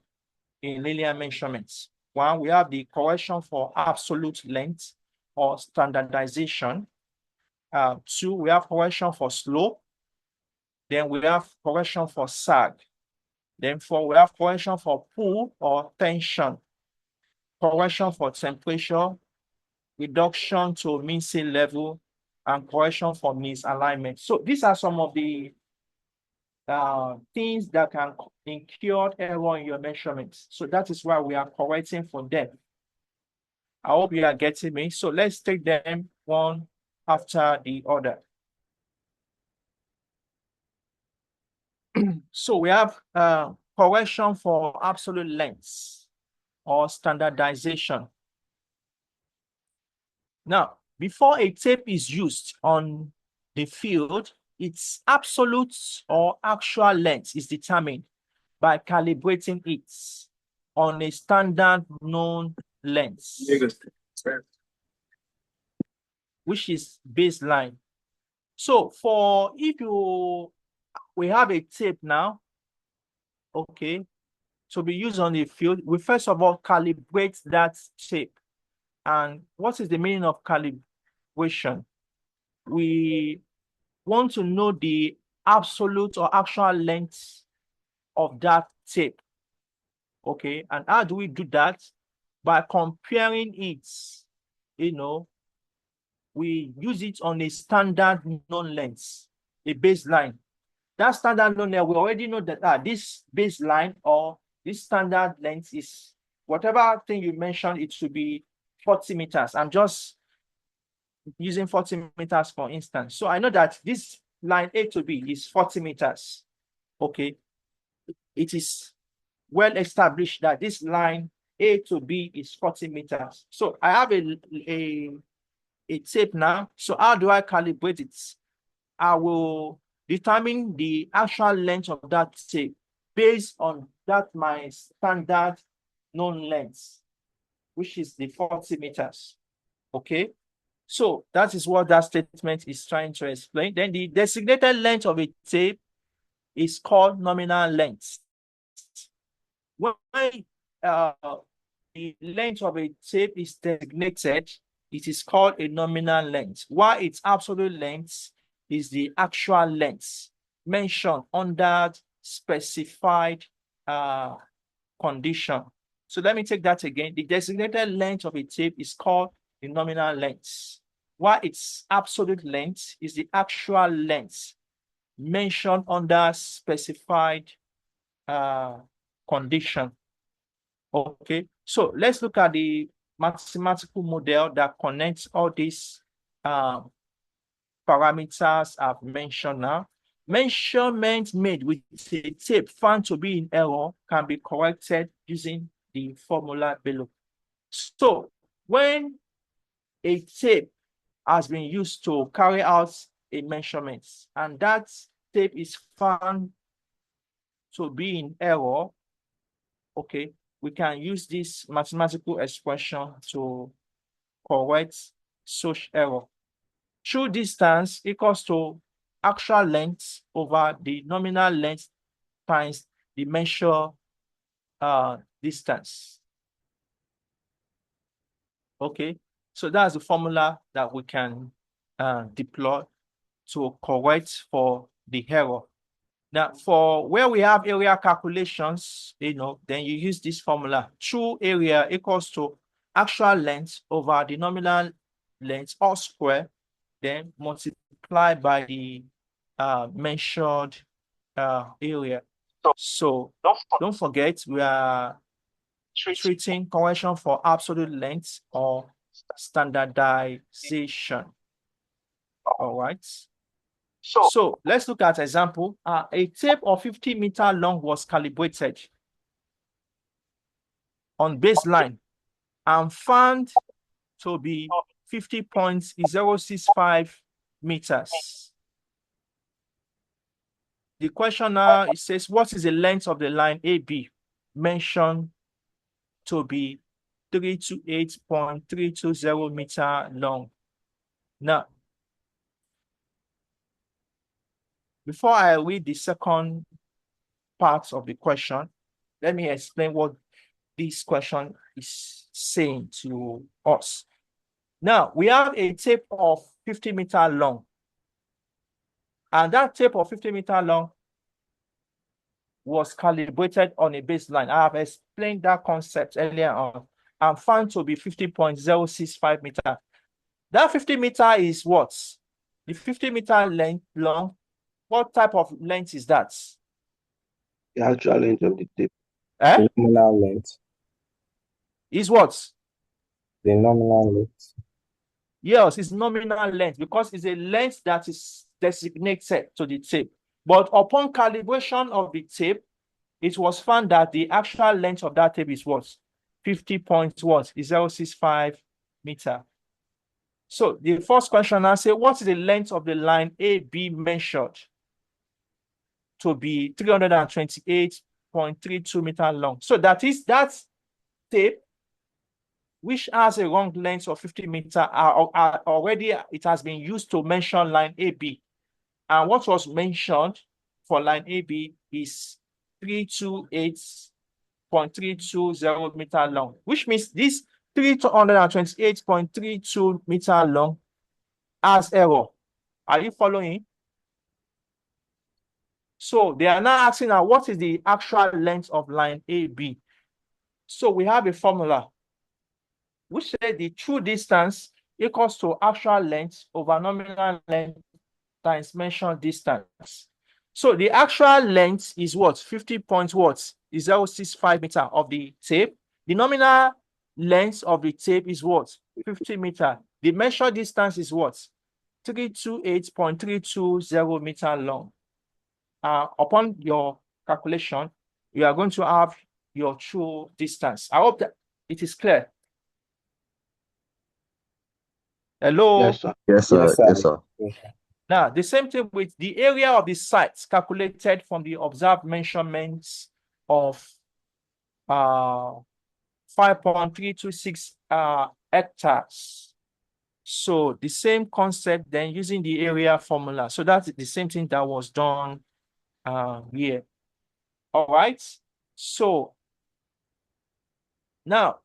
in linear measurements? One, we have the correction for absolute length or standardization. Two, we have correction for slope. Then we have correction for sag. Then four, we have correction for pull or tension. Correction for temperature, reduction to mean sea level, and correction for misalignment. So these are some of the things that can incur error in your measurements. So that is why we are correcting for them. I hope you are getting me. So let's take them one after the other. So we have correction for absolute length or standardization. Now, before a tape is used on the field, its absolute or actual length is determined by calibrating it on a standard known length, which is baseline. So we have a tape now, okay, to be used on the field, we first of all calibrate that tape. And what is the meaning of calibration? We want to know the absolute or actual length of that tape. Okay, and how do we do that? By comparing it, we use it on a standard known length, a baseline. That standard known length, we already know that this baseline or this standard length is whatever thing you mentioned, it should be 40 meters. I'm just using 40 meters for instance. So I know that this line A to B is 40 meters. Okay. It is well established that this line A to B is 40 meters. So I have a tape now. So how do I calibrate it? I will determine the actual length of that tape based on that my standard known length, which is the 40 meters. Okay. So that is what that statement is trying to explain. Then the designated length of a tape is called nominal length. When the length of a tape is designated, it is called a nominal length, while its absolute length is the actual length mentioned under specified condition. So let me take that again. The designated length of a tape is called the nominal length, while its absolute length is the actual length mentioned under specified condition. Okay, so let's look at the mathematical model that connects all these parameters I've mentioned now. Measurements made with a tape found to be in error can be corrected using the formula below. So when a tape has been used to carry out a measurement and that tape is found to be in error, okay, we can use this mathematical expression to correct such error. True distance equals to actual length over the nominal length times the measured distance. Okay, so that's the formula that we can deploy to correct for the error. Now, for where we have area calculations, then you use this formula. True area equals to actual length over the nominal length all square, then multiply by the measured area. So don't forget, we are treating correction for absolute length or standardization. All right. So let's look at example. A tape of 50 meters long was calibrated on baseline and found to be 50.065 meters. The question now, it says, what is the length of the line AB mentioned to be 328.320 meter long? Now, before I read the second part of the question, let me explain what this question is saying to us. Now, we have a tape of 50 meters long. And that tape of 50 meters long was calibrated on a baseline. I have explained that concept earlier on and found to be 50.065 meters. That 50 meters is what? The 50 meter length long. What type of length is that? The actual length of the tape. Eh? The nominal length. Is what? The nominal length. Yes, it's nominal length because it's a length that is designated to the tape. But upon calibration of the tape, it was found that the actual length of that tape is what? 50.065 meter. So the first question I say, what is the length of the line AB measured to be 328.32 meter long? So that is that tape which has a wrong length of 50 meter already it has been used to mention line AB. And what was mentioned for line AB is 328.320 meter long, which means this 328.32 meter long has error. Are you following? So they are now asking now, what is the actual length of line AB? So we have a formula which says the true distance equals to actual length over nominal length times mentioned distance. So the actual length is what? 50.065 meter of the tape. The nominal length of the tape is what? 50 meter. The measured distance is what? 328.320 meter long. Upon your calculation, you are going to have your true distance. I hope that it is clear. Hello? Yes, sir. Yes, sir. Yes, sir. Yes, sir. Yes, sir. Now, the same thing with the area of the sites calculated from the observed measurements of 5.326 hectares. So the same concept then using the area formula. So that's the same thing that was done here. All right. So now,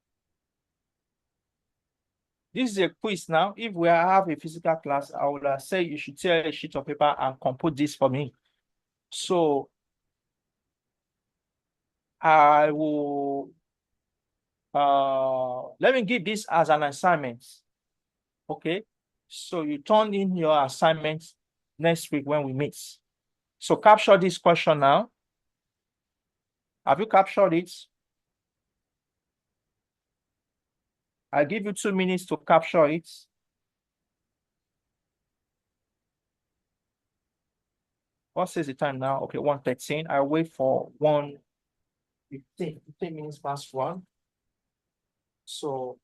this is a quiz now. If we have a physical class, I would say you should tear a sheet of paper and compose this for me. So I will, let me give this as an assignment. Okay. So you turn in your assignment next week when we meet. So capture this question now. Have you captured it? I give you 2 minutes to capture it. What says the time now? Okay, 1:13. I wait for 1:15, 15 minutes past 1. So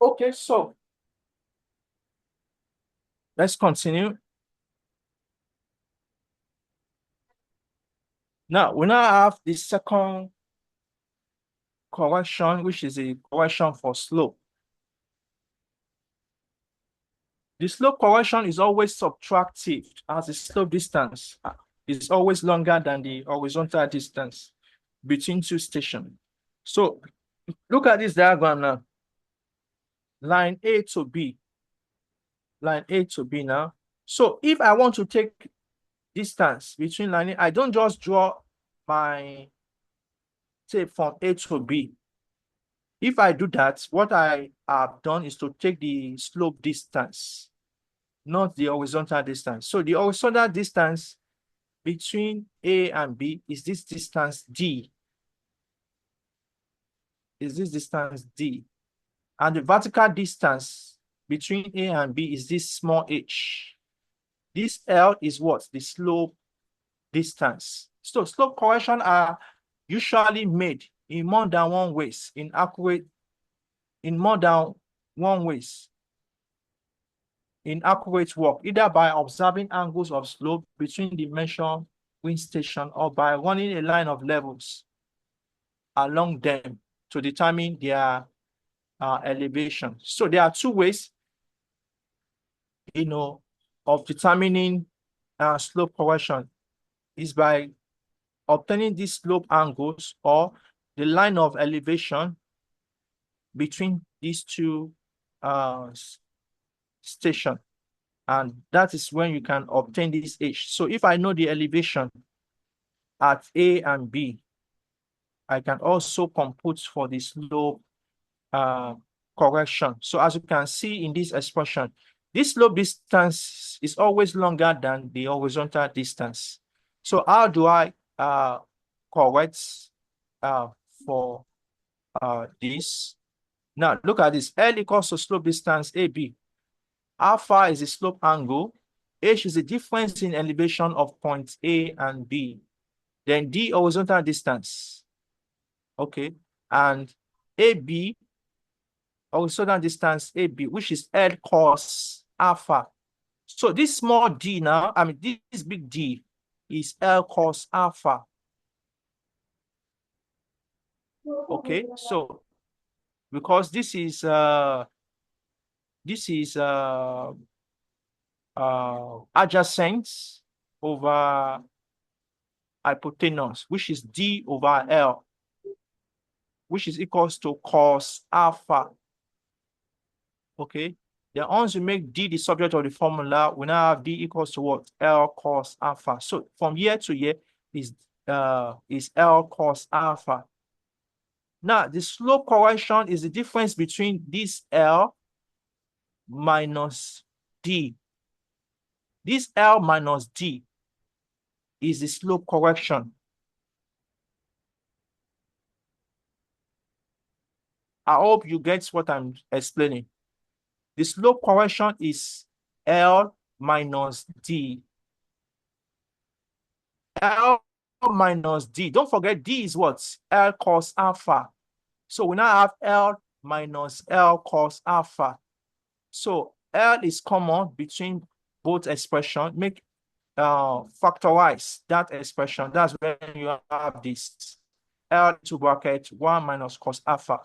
okay, so let's continue. Now we now have the second correction, which is a correction for slope. The slope correction is always subtractive as the slope distance is always longer than the horizontal distance. between two stations. So look at this diagram now. Line A to B. Line A to B now. So if I want to take distance between line A, I don't just draw my tape from A to B. If I do that, what I have done is to take the slope distance, not the horizontal distance. So the horizontal distance between A and B is this distance D. Is this distance D. And the vertical distance between A and B is this small h. This L is what? The slope distance. So slope correction are usually made in more than one ways, in more than one ways, in accurate work, either by observing angles of slope between the measured wind station or by running a line of levels along them to determine their elevation. So there are two ways, of determining slope correction is by obtaining these slope angles or the line of elevation between these two stations. And that is when you can obtain this H. So if I know the elevation at A and B, I can also compute for the slope correction. So as you can see in this expression, this slope distance is always longer than the horizontal distance. So how do I correct for this? Now look at this. L equals to slope distance AB. Alpha is the slope angle. H is the difference in elevation of points A and B. Then D horizontal distance. Okay. And AB horizontal distance AB, which is L cos alpha. So this small d now, this big D is L cos alpha. Okay, so because this is adjacent over hypotenuse, which is D over L, which is equals to cos alpha. Okay, then once you make D the subject of the formula, we now have D equals to what? L cos alpha. So from year to year is L cos alpha. Now the slope correction is the difference between this L minus D. This L minus D is the slope correction. I hope you get what I'm explaining. The slope correction is L minus D. L minus D. Don't forget D is what? L cos alpha. So we now have L minus L cos alpha. So L is common between both expressions. Make factorize that expression. That's when you have this L to bracket 1 minus cos alpha.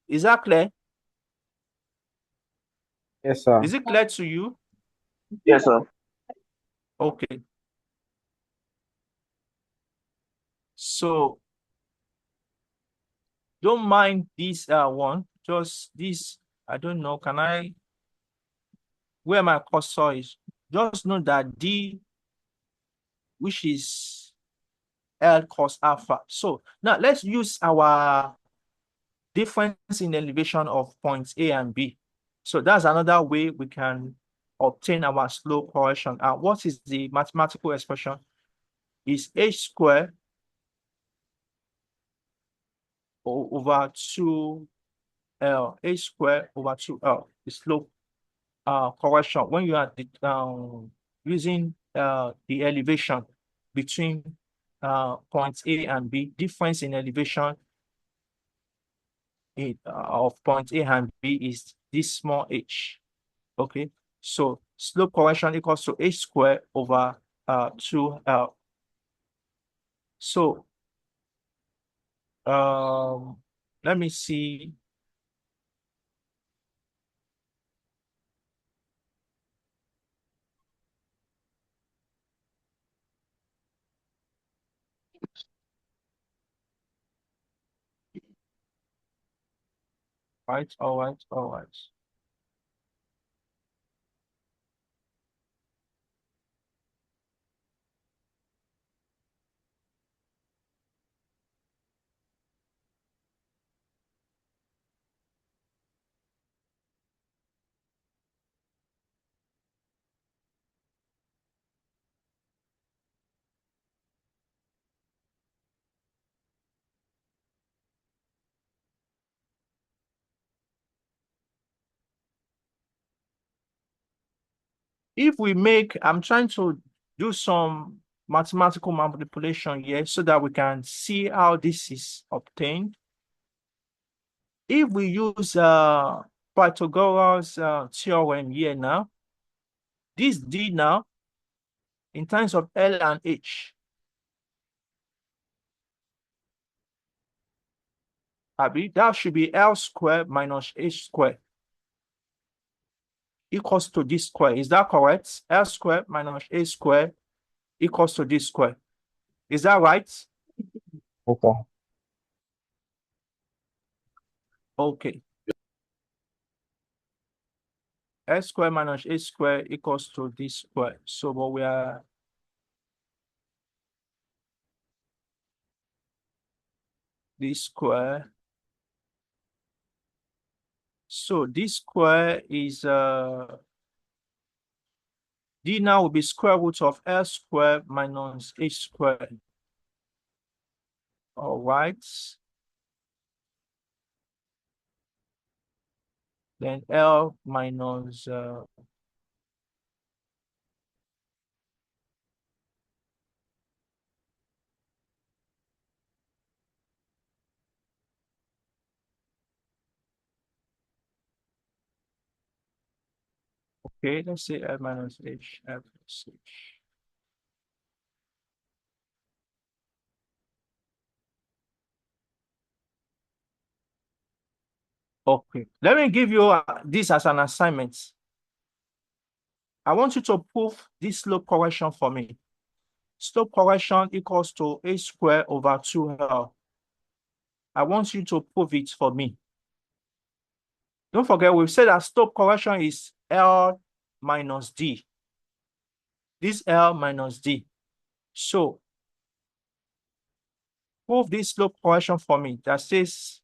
Is that clear? Yes, sir. Is it clear to you? Yes, sir. Okay. So don't mind this one. Just this, I don't know. Can I, where my cursor is? Just know that D, which is L cos alpha. So now let's use our difference in elevation of points A and B. So that's another way we can obtain our slope correction. And what is the mathematical expression? Is H squared over 2L, H squared over 2L, the slope correction when you are using the elevation between points A and B, difference in elevation of point A and B is this small h. Okay, so slope correction equals to H squared over 2L. So let me see. Right, all right, all right. If we make, I'm trying to do some mathematical manipulation here so that we can see how this is obtained. If we use Pythagoras theorem here now, this D now, in terms of L and H, that should be L squared minus H squared equals to this square. Is that correct? L squared minus H squared equals to this square. Is that right? Okay. Okay. S squared minus H squared equals to this square. So what we are this square. So this square is D now will be square root of L squared minus H squared. All right. Then L minus okay, let's say L minus H, L plus H. Okay, let me give you this as an assignment. I want you to prove this slope correction for me. Slope correction equals to H squared over 2L. I want you to prove it for me. Don't forget, we've said that slope correction is L minus D. This L minus D. So, prove this slope correction for me. That says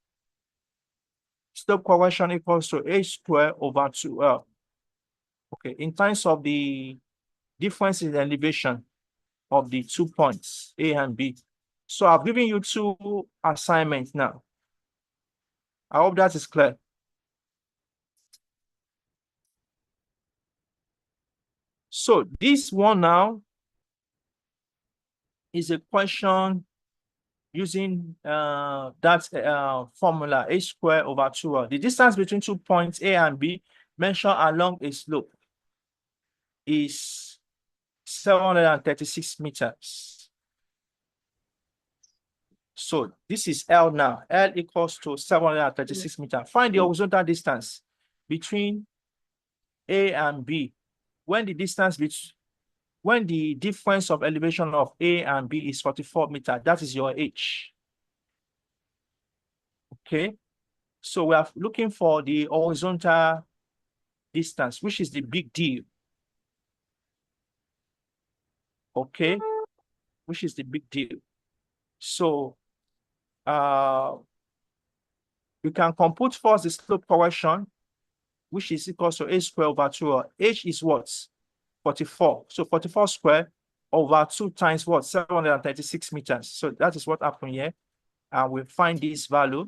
slope correction equals to H squared over 2L. Okay, in terms of the difference in elevation of the 2 points, A and B. So I've given you 2 assignments now. I hope that is clear. So this one now is a question using that formula, H squared over 2L. The distance between 2 points A and B measured along a slope is 736 meters. So this is L now. L equals to 736 meters. Find the horizontal distance between A and B when the difference of elevation of A and B is 44 meters. That is your H. Okay. So we are looking for the horizontal distance, which is the big D. Okay. Which is the big deal. So we can compute first the slope correction, which is equal to H squared over 2. H is what? 44. So 44 squared over 2 times what? 736 meters. So that is what happened here. And we find this value.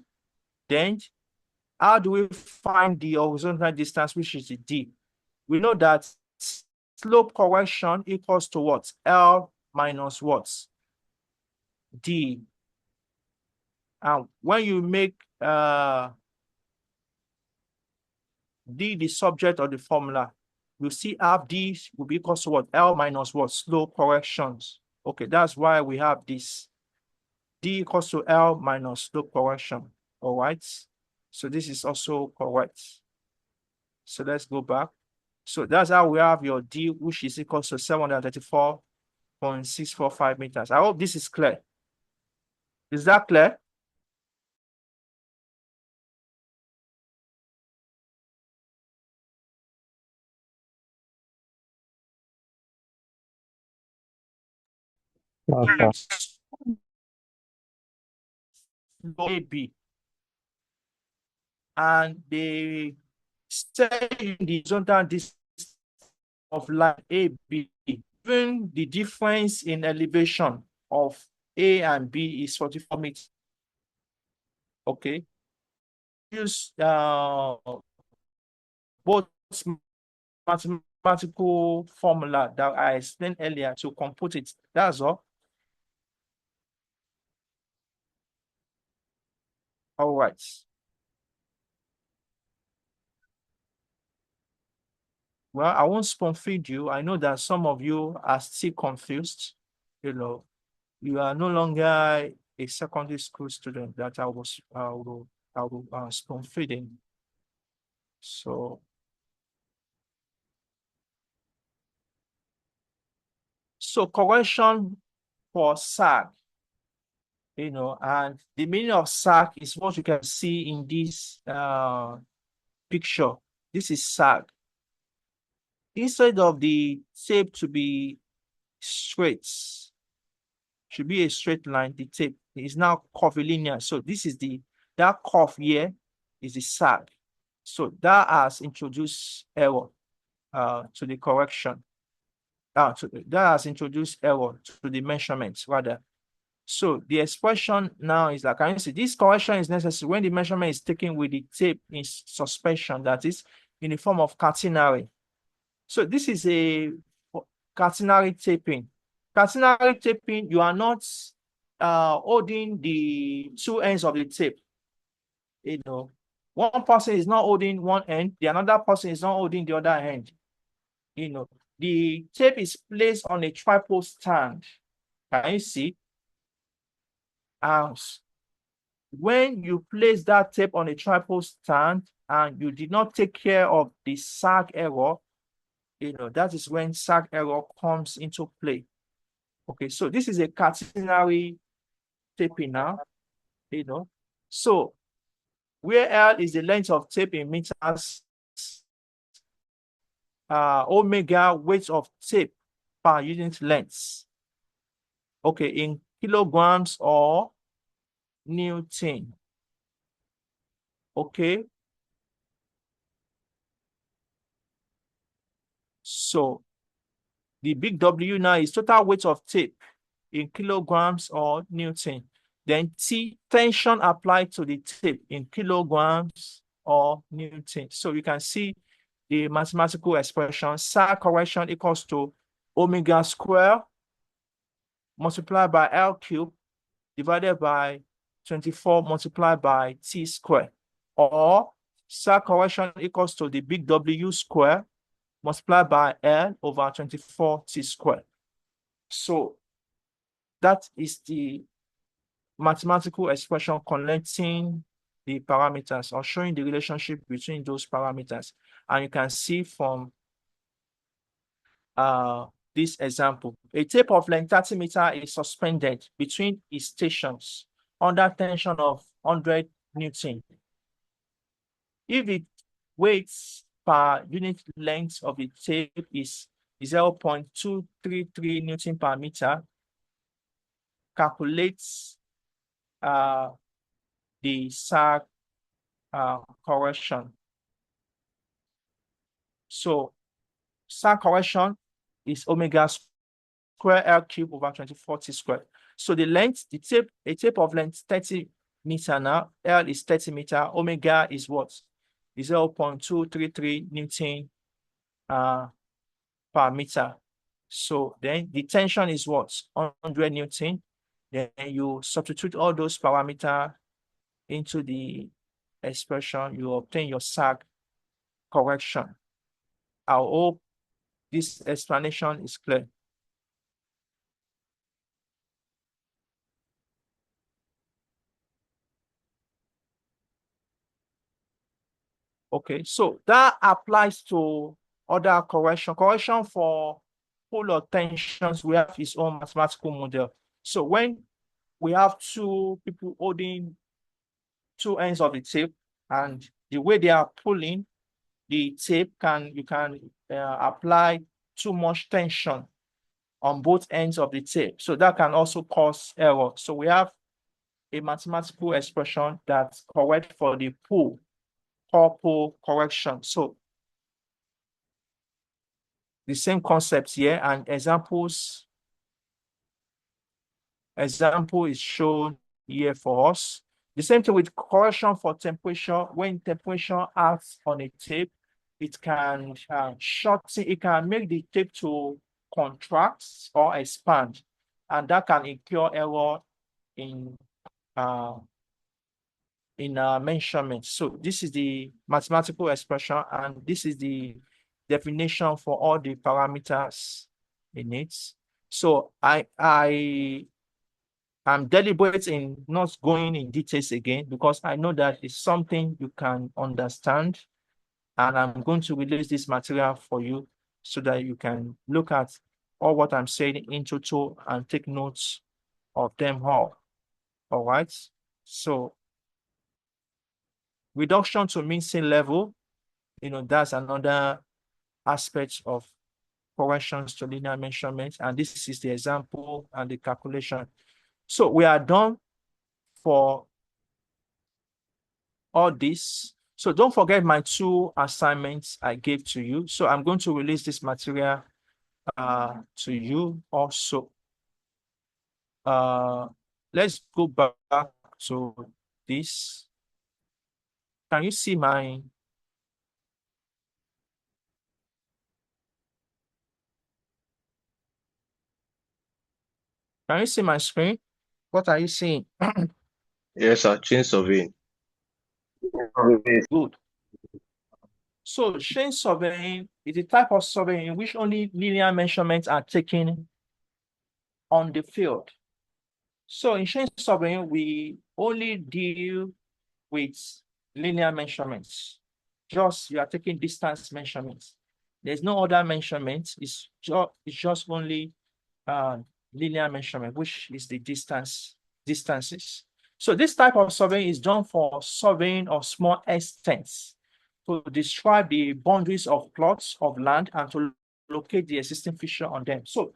Then how do we find the horizontal distance, which is the D? We know that slope correction equals to what? L minus what? D. And when you make D the subject of the formula, you see half D will be equal to what? L minus what? Slope corrections. Okay, that's why we have this. D equals to L minus slope correction. All right. So this is also correct. So let's go back. So that's how we have your D, which is equal to 734.645 meters. I hope this is clear. Is that clear? Okay. AB, and they say in the horizontal distance of line AB, even the difference in elevation of A and B is 44 meters. Okay. Use both mathematical formula that I explained earlier to compute it. That's all. All right. Well, I won't spoon feed you. I know that some of you are still confused. You are no longer a secondary school student that I will spoon feeding. So correction for SAG, and the meaning of SAG is what you can see in this picture. This is SAG. Instead of the tape to be straight, should be a straight line, the tape is now curvilinear. So this is that curve here is the SAG. So that has introduced error to the correction. That has introduced error to the measurements rather. So the expression now is like, can you see this correction is necessary when the measurement is taken with the tape in suspension, that is in the form of catenary. So this is a catenary taping. Catenary taping, you are not holding the two ends of the tape. One person is not holding one end, the another person is not holding the other end. The tape is placed on a tripod stand. Can you see? When you place that tape on a tripod stand and you did not take care of the sag error, that is when sag error comes into play. Okay, so this is a catenary taping now, So where L is the length of tape in meters, omega weight of tape per unit length. Okay, in kilograms or Newton. Okay. So the big W now is total weight of tape in kilograms or Newton. Then T, tension applied to the tape in kilograms or Newton. So you can see the mathematical expression, sag correction equals to omega square multiplied by L cube divided by 24 multiplied by T square. Or sag correction equals to the big W square multiplied by L over 24 T square. So that is the mathematical expression connecting the parameters or showing the relationship between those parameters. And you can see from this example, a tape of length 30 meters is suspended between its stations under tension of 100 Newton. If the weight per unit length of the tape is 0.233 Newton per meter, calculates the sag correction. So sag correction is omega square L cube over 24 T square. So the length, a tape of length 30 meter now, L is 30 meter, omega is what? Is 0.233 Newton per meter. So then the tension is what? 100 Newton. Then you substitute all those parameters into the expression, you obtain your sag correction. I hope this explanation is clear. Okay, so that applies to other correction. Correction for pull or tensions, we have its own mathematical model. So when we have two people holding two ends of the tape, and the way they are pulling the tape, you can apply too much tension on both ends of the tape. So that can also cause error. So we have a mathematical expression that's correct for the pull correction. So the same concept here, and example is shown here for us. The same thing with correction for temperature. When temperature acts on a tape, it can shorten, it can make the tape to contract or expand, and that can incur error in measurement. So this is the mathematical expression, and this is the definition for all the parameters in it. So I'm deliberate in not going in details again because I know that it's something you can understand, and I'm going to release this material for you so that you can look at all what I'm saying in total and take notes of them all. All right. So reduction to mean sea level, that's another aspect of corrections to linear measurements. And this is the example and the calculation. So we are done for all this. So don't forget my 2 assignments I gave to you. So I'm going to release this material to you also. Let's go back to this. Can you see my screen? What are you seeing? Yes, sir. Chain surveying. Good. So chain surveying is a type of surveying in which only linear measurements are taken on the field. So in chain surveying, we only deal with linear measurements. Just you are taking distance measurements. There's no other measurements. It's just only linear measurement, which is the distances. So this type of surveying is done for surveying of small extents to describe the boundaries of plots of land and to locate the existing feature on them. So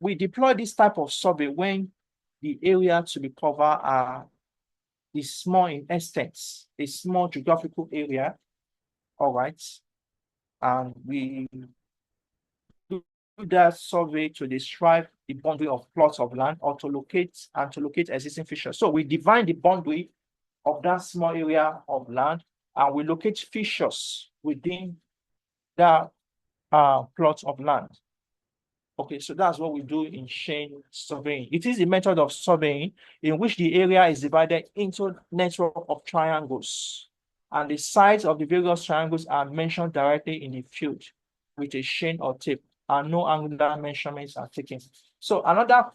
we deploy this type of survey when the area to be covered is small in extent, a small geographical area. All right. And we do that survey to describe the boundary of plots of land or to locate existing features. So we define the boundary of that small area of land and we locate features within that plot of land. Okay, so that's what we do in chain surveying. It is a method of surveying in which the area is divided into network of triangles, and the sides of the various triangles are mentioned directly in the field with a chain or tape, and no angular measurements are taken. So another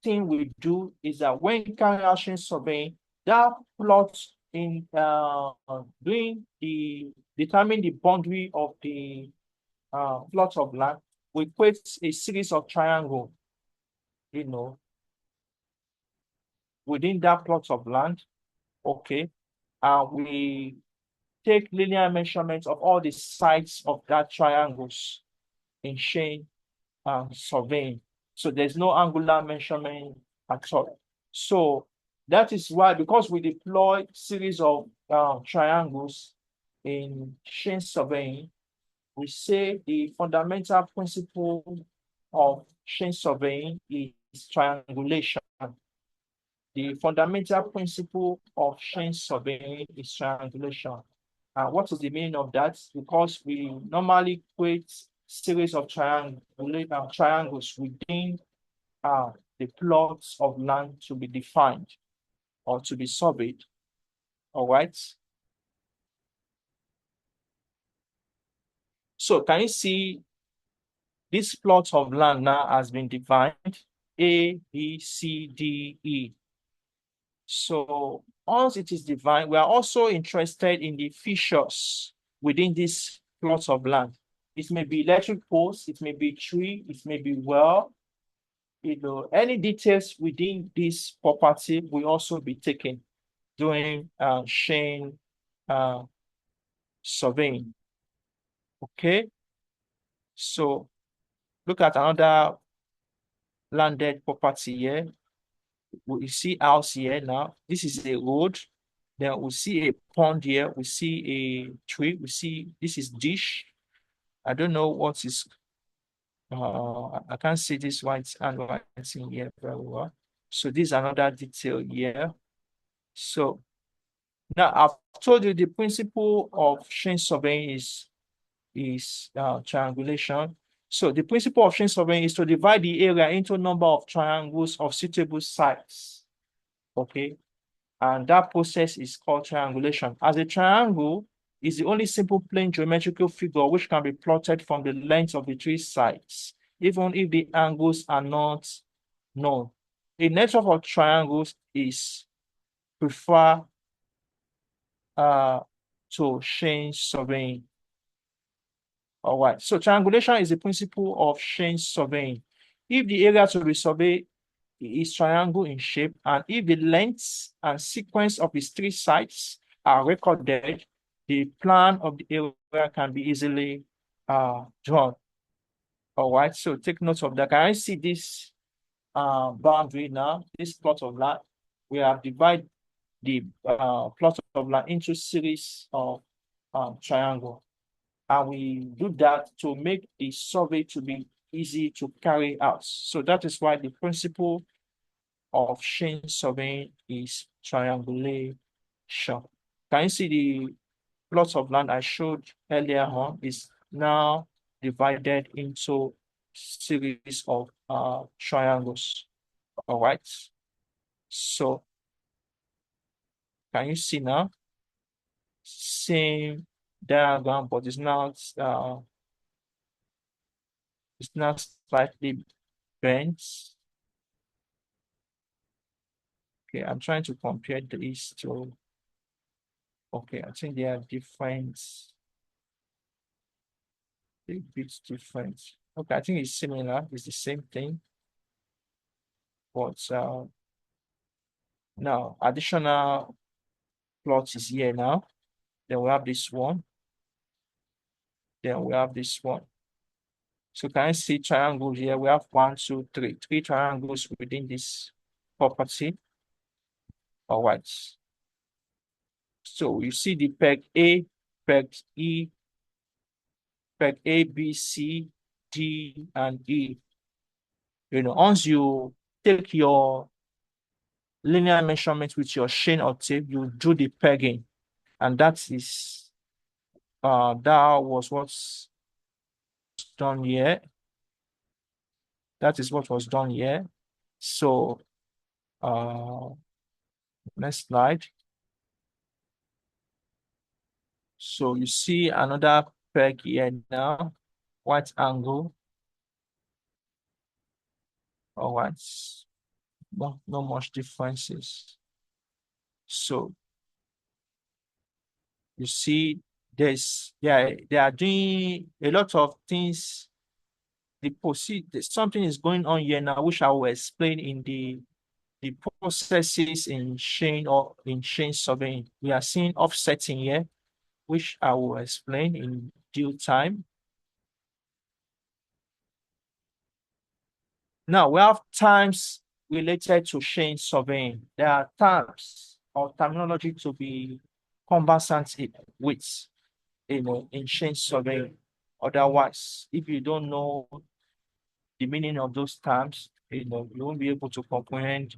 thing we do is that when carrying out chain surveying, that plot in determine the boundary of the plot of land, we create a series of triangles, within that plot of land. Okay, and we take linear measurements of all the sides of that triangles in chain surveying. So there's no angular measurement at all. So that is why, because we deploy series of triangles in chain surveying, we say the fundamental principle of chain surveying is triangulation. The fundamental principle of chain surveying is triangulation. And what is the meaning of that? Because we normally create series of triangles within the plots of land to be defined or to be surveyed. All right. So can you see this plot of land now has been defined A, B, C, D, E. So once it is defined, we are also interested in the features within this plot of land. It may be electric poles, it may be tree, it may be well. Any details within this property will also be taken during chain surveying. Okay, so look at another landed property here. We see house here now. This is a road. Then we see a pond here. We see a tree. We see this is dish. I don't know what is. I can't see this white handwriting here very well. So this is another detail here. So now I've told you the principle of chain surveying is triangulation. So the principle of chain surveying is to divide the area into a number of triangles of suitable size. Okay. And that process is called triangulation. As a triangle is the only simple plane geometrical figure which can be plotted from the length of the three sides, even if the angles are not known. A network of triangles is prefer to chain surveying. All right, so triangulation is the principle of chain surveying. If the area to be surveyed is triangle in shape, and if the lengths and sequence of its three sides are recorded, the plan of the area can be easily drawn. All right, so take note of that. Can I see this boundary now? This plot of land, we have divided the plot of land into series of triangle. And we do that to make the survey to be easy to carry out. So that is why the principle of chain surveying is triangulation. Can you see the plots of land I showed earlier on is now divided into series of triangles. All right. So can you see now? Same diagram, but it's now slightly bent. Okay, I'm trying to compare these two. Okay, I think they are different. A bit different. Okay, I think it's similar. It's the same thing. But now additional plots is here now. Then we have this one. Then we have this one. So can I see triangles here? We have 1, 2, 3. 3 triangles within this property. All right. So you see the peg A, peg E, peg A, B, C, D, and E. You know, once you take your linear measurement with your chain or tape, you do the pegging. And that is that was what's done here. That is what was done here. So next slide. So you see another peg here now, white angle. All right, no much differences. So you see there's they are doing a lot of things. Something is going on here now, which I will explain in the processes in chain or in chain surveying. We are seeing offsetting here, which I will explain in due time. Now we have terms related to chain surveying. There are terms or terminology to be conversant with, in chain surveying. Otherwise, if you don't know the meaning of those terms, you won't be able to comprehend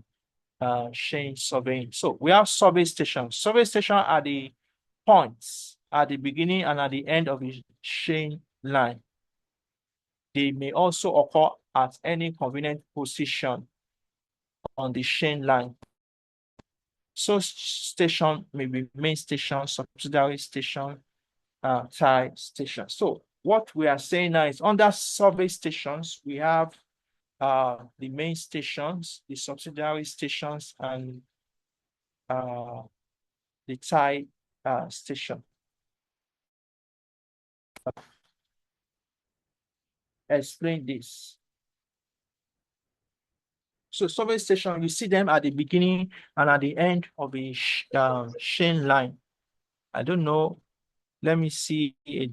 chain surveying. So we have survey stations. Survey stations are the points at the beginning and at the end of the chain line. They may also occur at any convenient position on the chain line. So station may be main station, subsidiary station, tie station. So what we are saying now is under survey stations, we have the main stations, the subsidiary stations, and the tie station. Explain this. So survey station, you see them at the beginning and at the end of the chain line. I don't know. Let me see a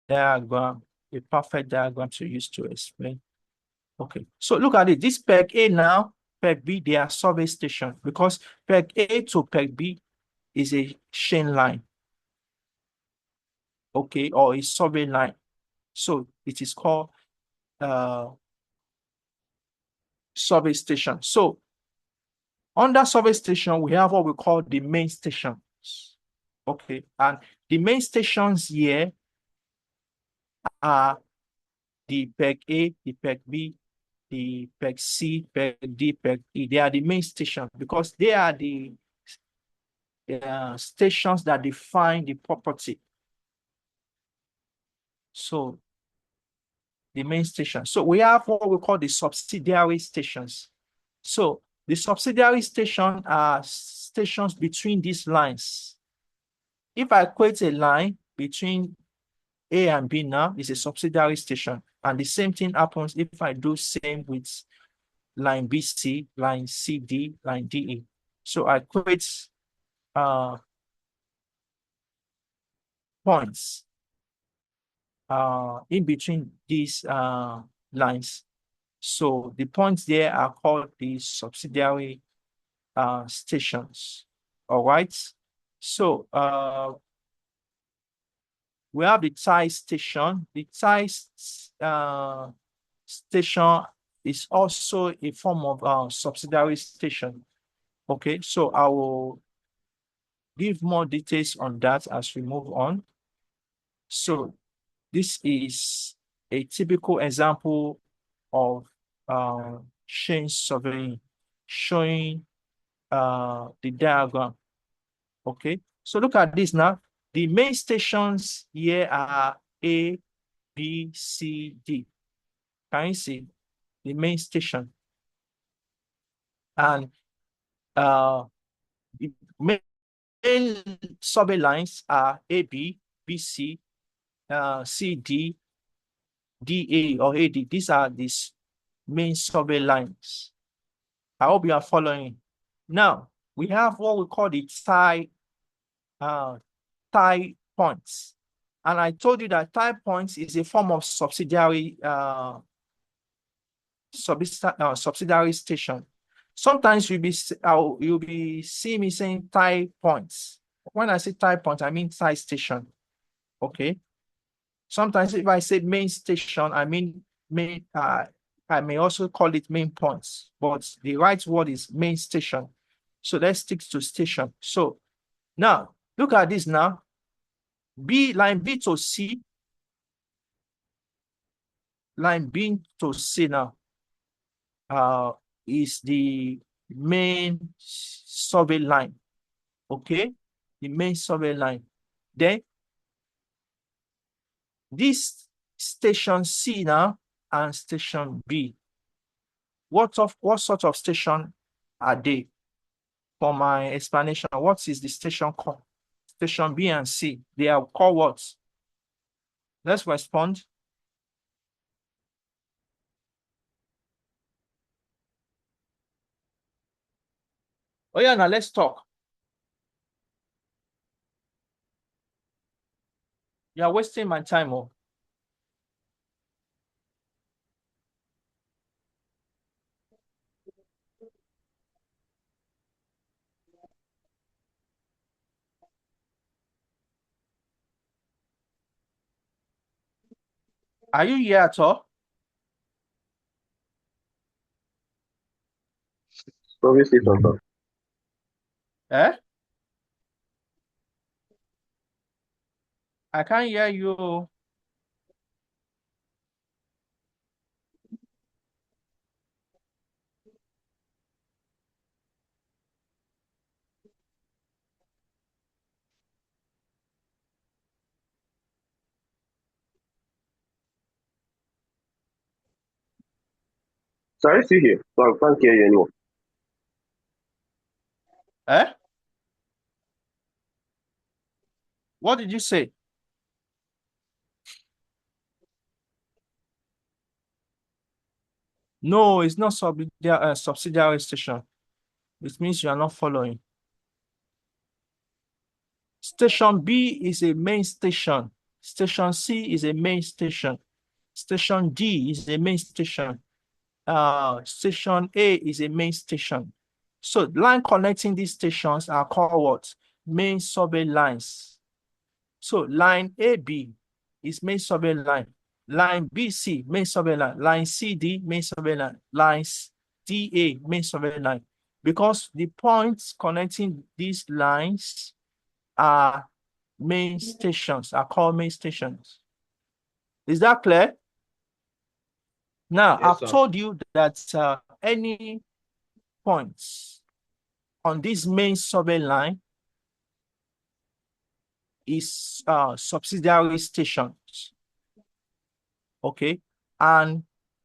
diagram. a perfect diagram to use to explain. Okay, so look at it. This peg A now, peg B, they are survey station because peg A to peg B is a chain line. Okay, or a survey line. So it is called survey station. So under survey station, we have what we call the main stations. Okay, and the main stations here are the peg A, the peg B, the peg C, peg D, peg E. They are the main stations because they are the stations that define the property. So the main station. So we have what we call the subsidiary stations. So the subsidiary station are stations between these lines. If I create a line between A and B now, it's a subsidiary station. And the same thing happens if I do same with line BC, line CD, line DE. So I create points in between these lines. So the points there are called the subsidiary stations. All right. So we have the tie station. The tie station is also a form of subsidiary station. Okay, so I will give more details on that as we move on. So this is a typical example of chain surveying showing the diagram. Okay, so look at this now. The main stations here are A, B, C, D. Can you see the main station? And the main survey lines are A, B, B, C, C, D, D, A, or AD. These are these main survey lines. I hope you are following. Now, we have what we call the tie points. And I told you that tie points is a form of subsidiary station. Sometimes you'll be seeing me saying tie points. When I say tie points, I mean tie station. Okay. Sometimes if I say main station, I mean main. I may also call it main points, but the right word is main station. So let's stick to station. So now look at this now. Line B to C. Line B to C now is the main survey line. Okay, the main survey line. Then this station C now and station B. What sort of station are they? For my explanation, what is the station called? Station B and C. They are called what? Let's respond. Oh yeah, now let's talk. You're wasting my time. Oh. Are you here at all? Survey station, sir. Eh? I can't hear you. Sir, are you still here? So I can't hear you anymore. Eh? What did you say? No, it's not subsidiary station. It means you are not following. Station B is a main station. Station C is a main station. Station D is the main station. Station A is a main station. So line connecting these stations are called what? Main survey lines. So line AB is main survey line. Line BC, main survey line. Line CD, main survey line. Line DA, main survey line. Because the points connecting these lines are main stations, are called main stations. Is that clear? Now, Yes, I've sir. told you that any points on this main survey line is subsidiary stations. Okay. And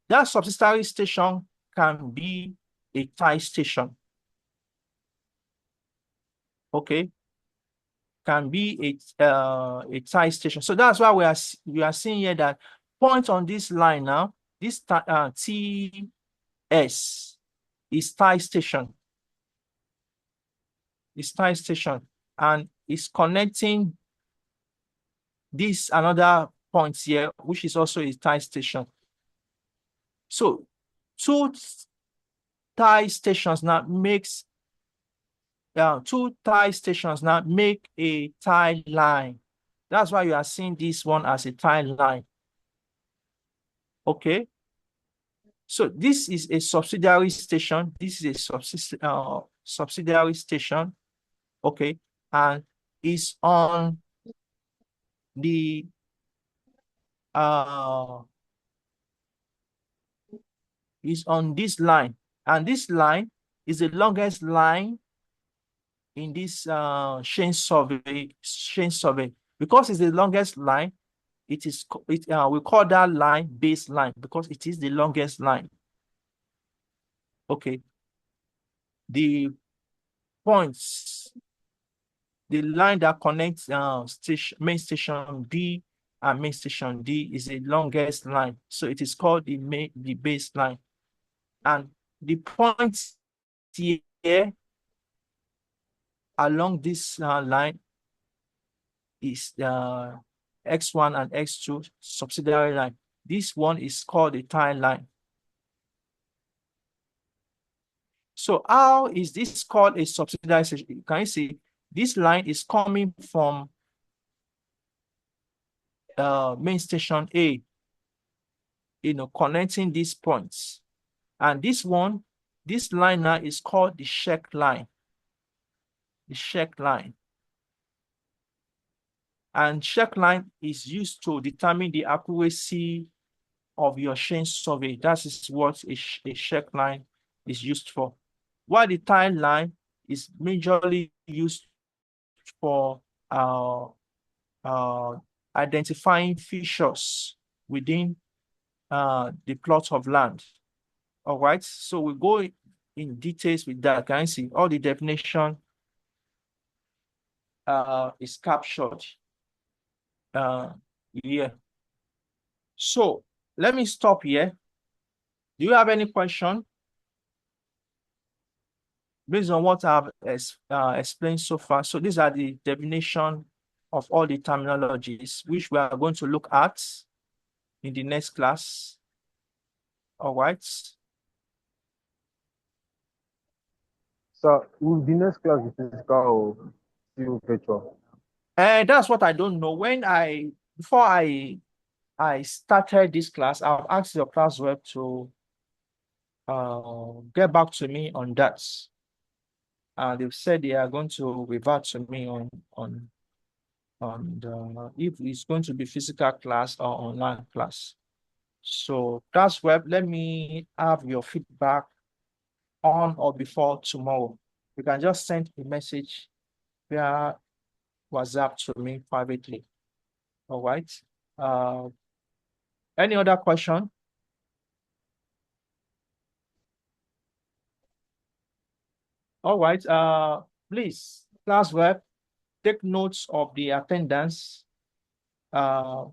that subsidiary station can be a tie station. Okay. Can be a tie station. So that's why we are seeing here that point on this line now, this TS is tie station. It's tie station and it's connecting this another point here, which is also a tie station. So two tie stations now makes two tie stations now make a tie line. That's why you are seeing this one as a tie line. Okay. So this is a subsidiary station. This is a subsidiary station. Okay. And it's on the is on this line, and this line is the longest line in this chain survey. Because it's the longest line, we call that line baseline because it is the longest line. Okay. The points, the line that connects main station B and main station D is the longest line. So it is called the baseline. And the points here along this line is the X1 and X2 subsidiary line. This one is called the tie line. So how is this called a subsidiary station? Can you see this line is coming from main station A, connecting these points. And this one, this line now is called the check line. The check line. And check line is used to determine the accuracy of your chain survey. That is what a check line is used for. While the tie line is majorly used for identifying features within the plot of land. All right, so we'll go in details with that. Can you see all the definition is captured here. So let me stop here. Do you have any question based on what I've explained so far? So these are the definition of all the terminologies which we are going to look at in the next class. All right. So will the next class be physical or still virtual? That's what I don't know. Before I started this class, I've asked your class rep to get back to me on that. They've said they are going to revert to me on if it's going to be physical class or online class. So class rep, let me have your feedback on or before tomorrow. You can just send a message via WhatsApp to me privately. All right. Any other question? All right. Please, class rep, take notes of the attendance. The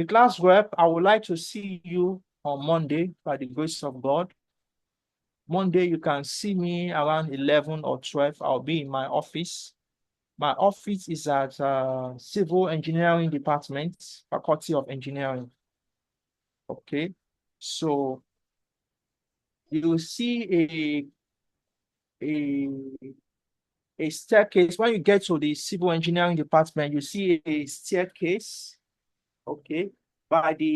class rep, I would like to see you on Monday by the grace of God. Monday, you can see me around 11 or 12. I'll be in my office. My office is at Civil Engineering Department, Faculty of Engineering. Okay, so you will see a a staircase. When you get to the civil engineering department, you see a staircase, okay, by the